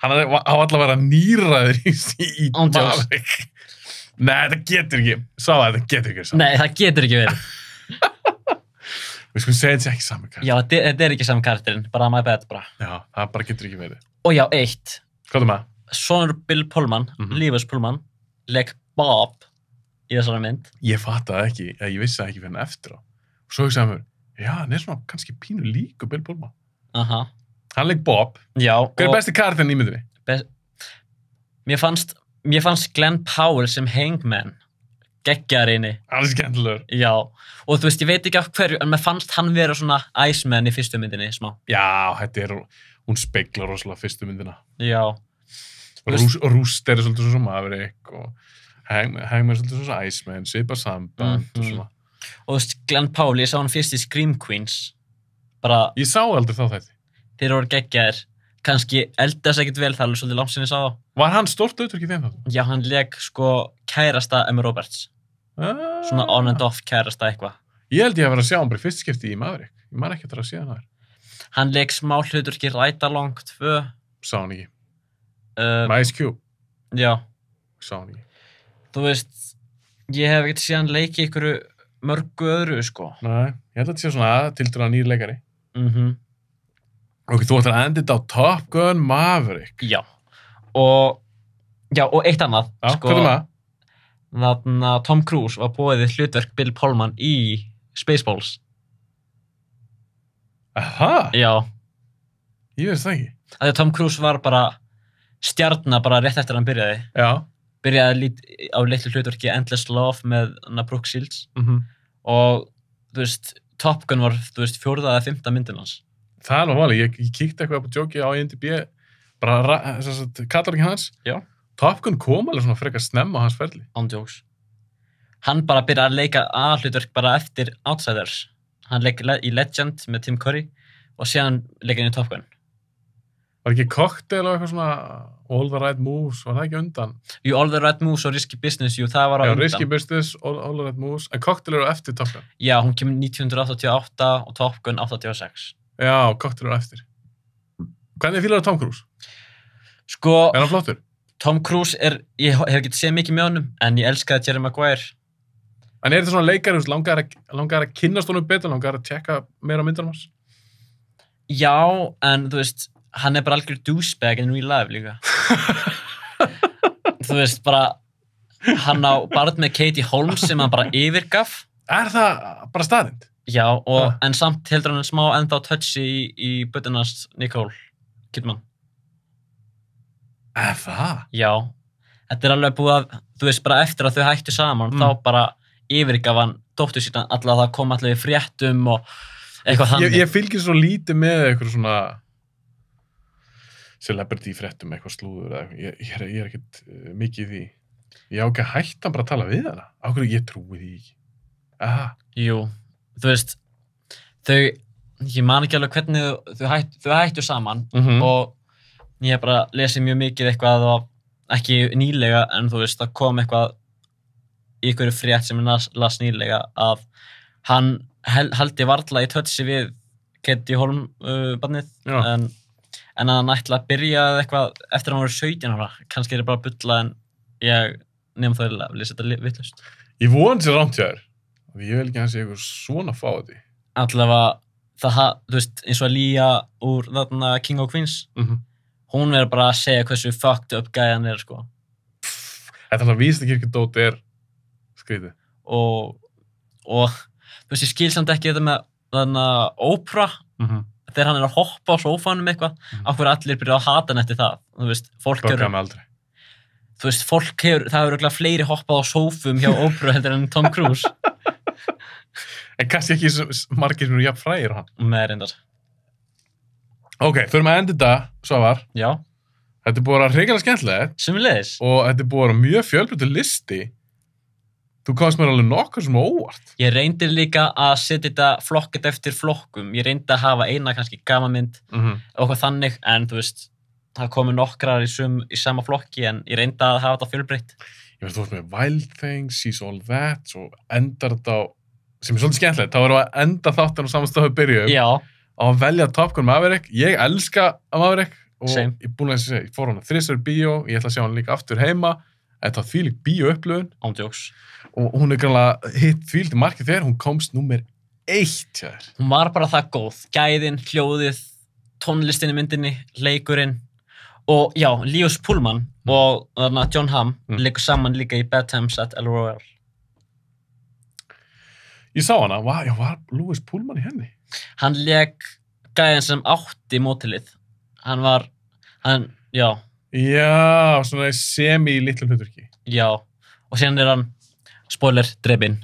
Hann á allavega að vera nýræður í Maverick. Nei, þetta getur ekki. Þetta getur ekki verið. Nei, það getur ekki verið. Við skulum segja þetta ekki saman karakter. Já, þetta er ekki saman karakterinn, bara my bad bara. Já, það bara getur ekki verið. Og já, eitt. Hvað er með? Sonur Bill Pullman, Lífus Pullman, leik Bob í þessari mynd. Ég fattaði ekki, ég vissi það ekki fyrir hann eftir á. Og svo hugsaði mér, já, hann er svona kannski pínu líku Bill Pullman. Hann leik Bob. Já. Hver er besti karakterinn í myndinni? Mér fannst Glenn Powell sem Hangman geggjarinni. Hann er skemmtilegur. Já. Og þú veist, ég veit ekki af hverju, en mér fannst hann vera svona Iceman í fyrstu myndinni, smá. Já, hún speglar rosalega fyrstu myndina. Já. Rúst er svolítið svo Maverick og Hangman er svolítið svo Iceman, svipað samband og svona. Og þú veist, Glenn Powell, ég sá hann fyrst í Scream Queens. Bara... Ég sá aldrei þá þetta. Þeir voru geggjaðir. Kannski eldast ekkert vel, það er alveg svolítið langt sinni ég sá þá. Var hann stórt hlutverk í þeim þáttum? Já, hann leik kærasta Emma Roberts. Svona on and off kærasta eitthvað. Ég held ég að vera að sjá hann bara í fyrst skipti í Maverick. Ég man ekki að það að sé hann þar. Hann leik smá hlutverki Ride Along 2. Sá hann ekki. Ice Cube. Já. Sá hann ekki. Þú veist, ég hef ekkert síðan leikið ykkur mörgu öðru, Nei, ég held að þetta sé svona tildulega nýr leikari. Ok, þú ætlar að enda þetta á Top Gun Maverick. Já. Og eitt annað. Já, hvað er það? Þannig að Tom Cruise var boðið hlutverk Bill Pullman í Spaceballs. Aha. Já. Ég veist það ekki. Því að Tom Cruise var bara stjarna bara rétt eftir að hann byrjaði. Já. Byrjaði á litlu hlutverki Endless Love með Brooke Shields. Og, þú veist, Top Gun var, þú veist, 4. eða 5. myndin hans. Það er alveg, ég kíkti eitthvað upp á djóki á IMDb, bara kallar ekki hans. Já. Top Gun kom alveg svona frekar snemma á hans ferli. Ándjóks. Hann bara byrjaði að leika aðhlutverk bara eftir Outsiders. Hann leik í Legend með Tim Curry og síðan leik hann í Top Gun. Var ekki Cocktail og eitthvað svona All the Right Moves, var það ekki undan? Jú, All the Right Moves og Risky Business, jú, það var á undan. Já, Risky Business, All the Right Moves, en Cocktail eru eftir Top Gun. Já, hún kemur 1988 og Top Gun 86. Já, Cocktail eru eftir. Hvernig fílar það Tom Cruise? Er hann flottur? Tom Cruise ég hef ekki séð mikið með honum, en ég elskaði Jerry Maguire. En er þetta svona leikari, langar að kynnast honum betur, langar að tjekka meira á myndunum hans? Já, en þú veist, hann er bara algjör douchebag in real life líka. Þú veist, bara, hann á barn með Katie Holmes sem hann bara yfirgaf. Er það bara staðrind? Já, en samt heldur hann smá ennþá touchi í buddunast Nicole Kidman. Það? Já, þetta alveg búið að, þú veist, bara eftir að þau hættu saman, þá bara yfirgaf hann dóttur sína, alltaf það kom allir í fréttum og eitthvað þannig. Ég fylgir svo lítið með eitthvað svona celebrity fréttum, eitthvað slúður eða eitthvað. Ég ekkert mikið í því. Ég á ekki að hætta bara að tala við hana. Á hverju ég trúi því ekki. Jú, þú veist, ég man ekki alveg hvernig þau hættu saman og ég hef bara lesið mjög mikið eitthvað og ekki nýlega en þú veist, það kom eitthvað í einhverju frétt sem ég las nýlega að hann haldi varla í touchi við Katie Holm barnið en hann ætla að byrja eitthvað eftir að hann voru 17 ára. Kannski bara að bulla en ég nefnum það að lesa þetta vitlaust. Ég von sér rámt hjá þér. Ég vil ekki hans eitthvað svona fá þetta. Allavega, þú veist, eins og að Lía úr þarna King of Queens, hún verður bara að segja hversu fucked up gæjan sko. Þetta vísindakirkjudót skrítið. Og þú veist, ég skil samt ekki þetta með þarna Oprah, þegar hann að hoppa á sófanum eitthvað, af hverju allir byrja að hata hann eftir það. Þú veist, fólk hefur, það hefur örugglega fleiri hoppað á sófum hjá Oprah heldur en Tom Cruise. En kannski ekki margir sem eru jafn frægir hann. Með reyndar. Ok, förum að enda þetta, Svavar. Já. Þetta búið að vera hrigalega skemmtilegt. Sömuleiðis. Og þetta búið að vera mjög fjölbreyttur listi. Þú komst mér alveg nokkur sem óvart. Ég reyndi líka að setja þetta flokkið eftir flokkum. Ég reyndi að hafa eina kannski gamanmynd og eitthvað þannig, en þú veist, það komu nokkrar í sama flokki, en ég reyndi að hafa þetta fjölbreytt. Ég veist, þú veist með Wild Things, She's All That, svo endar þetta á, sem svolítið skemmtilegt, þá erum við að enda þáttan á samanstofu byrjum. Já. Á að velja Top Gun Maverick. Ég elska Maverick og ég er búin að segja, ég fór hana 3 í bíó, ég ætla að sjá hana líka aftur heima. Þetta var þvílík bíóupplifun. Ándjóks. Og hún grannlega hitt þvílíkt markið þegar hún komst númer 1 hjá þér. Hún var bara það góð. Gæðin, hljóðið, tónlistin í myndinni, leikurinn og já, Lewis Pullman og John Hamm leikur saman líka í Bad Times at El Royale. Ég sá hana, var Lewis Pullman í henni? Hann leik gæðin sem átti mótilið. Já. Já, svona semi-litlum hlutverki. Já, og síðan hann, spoiler, drepinn.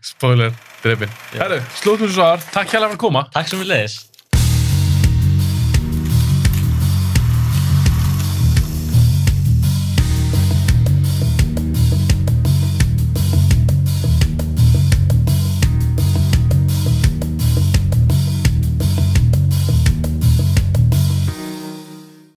Spoiler, drepinn. Herru, slúttum við svo Svavar. Takk hérlega fyrir að koma. Takk sem við leiðis.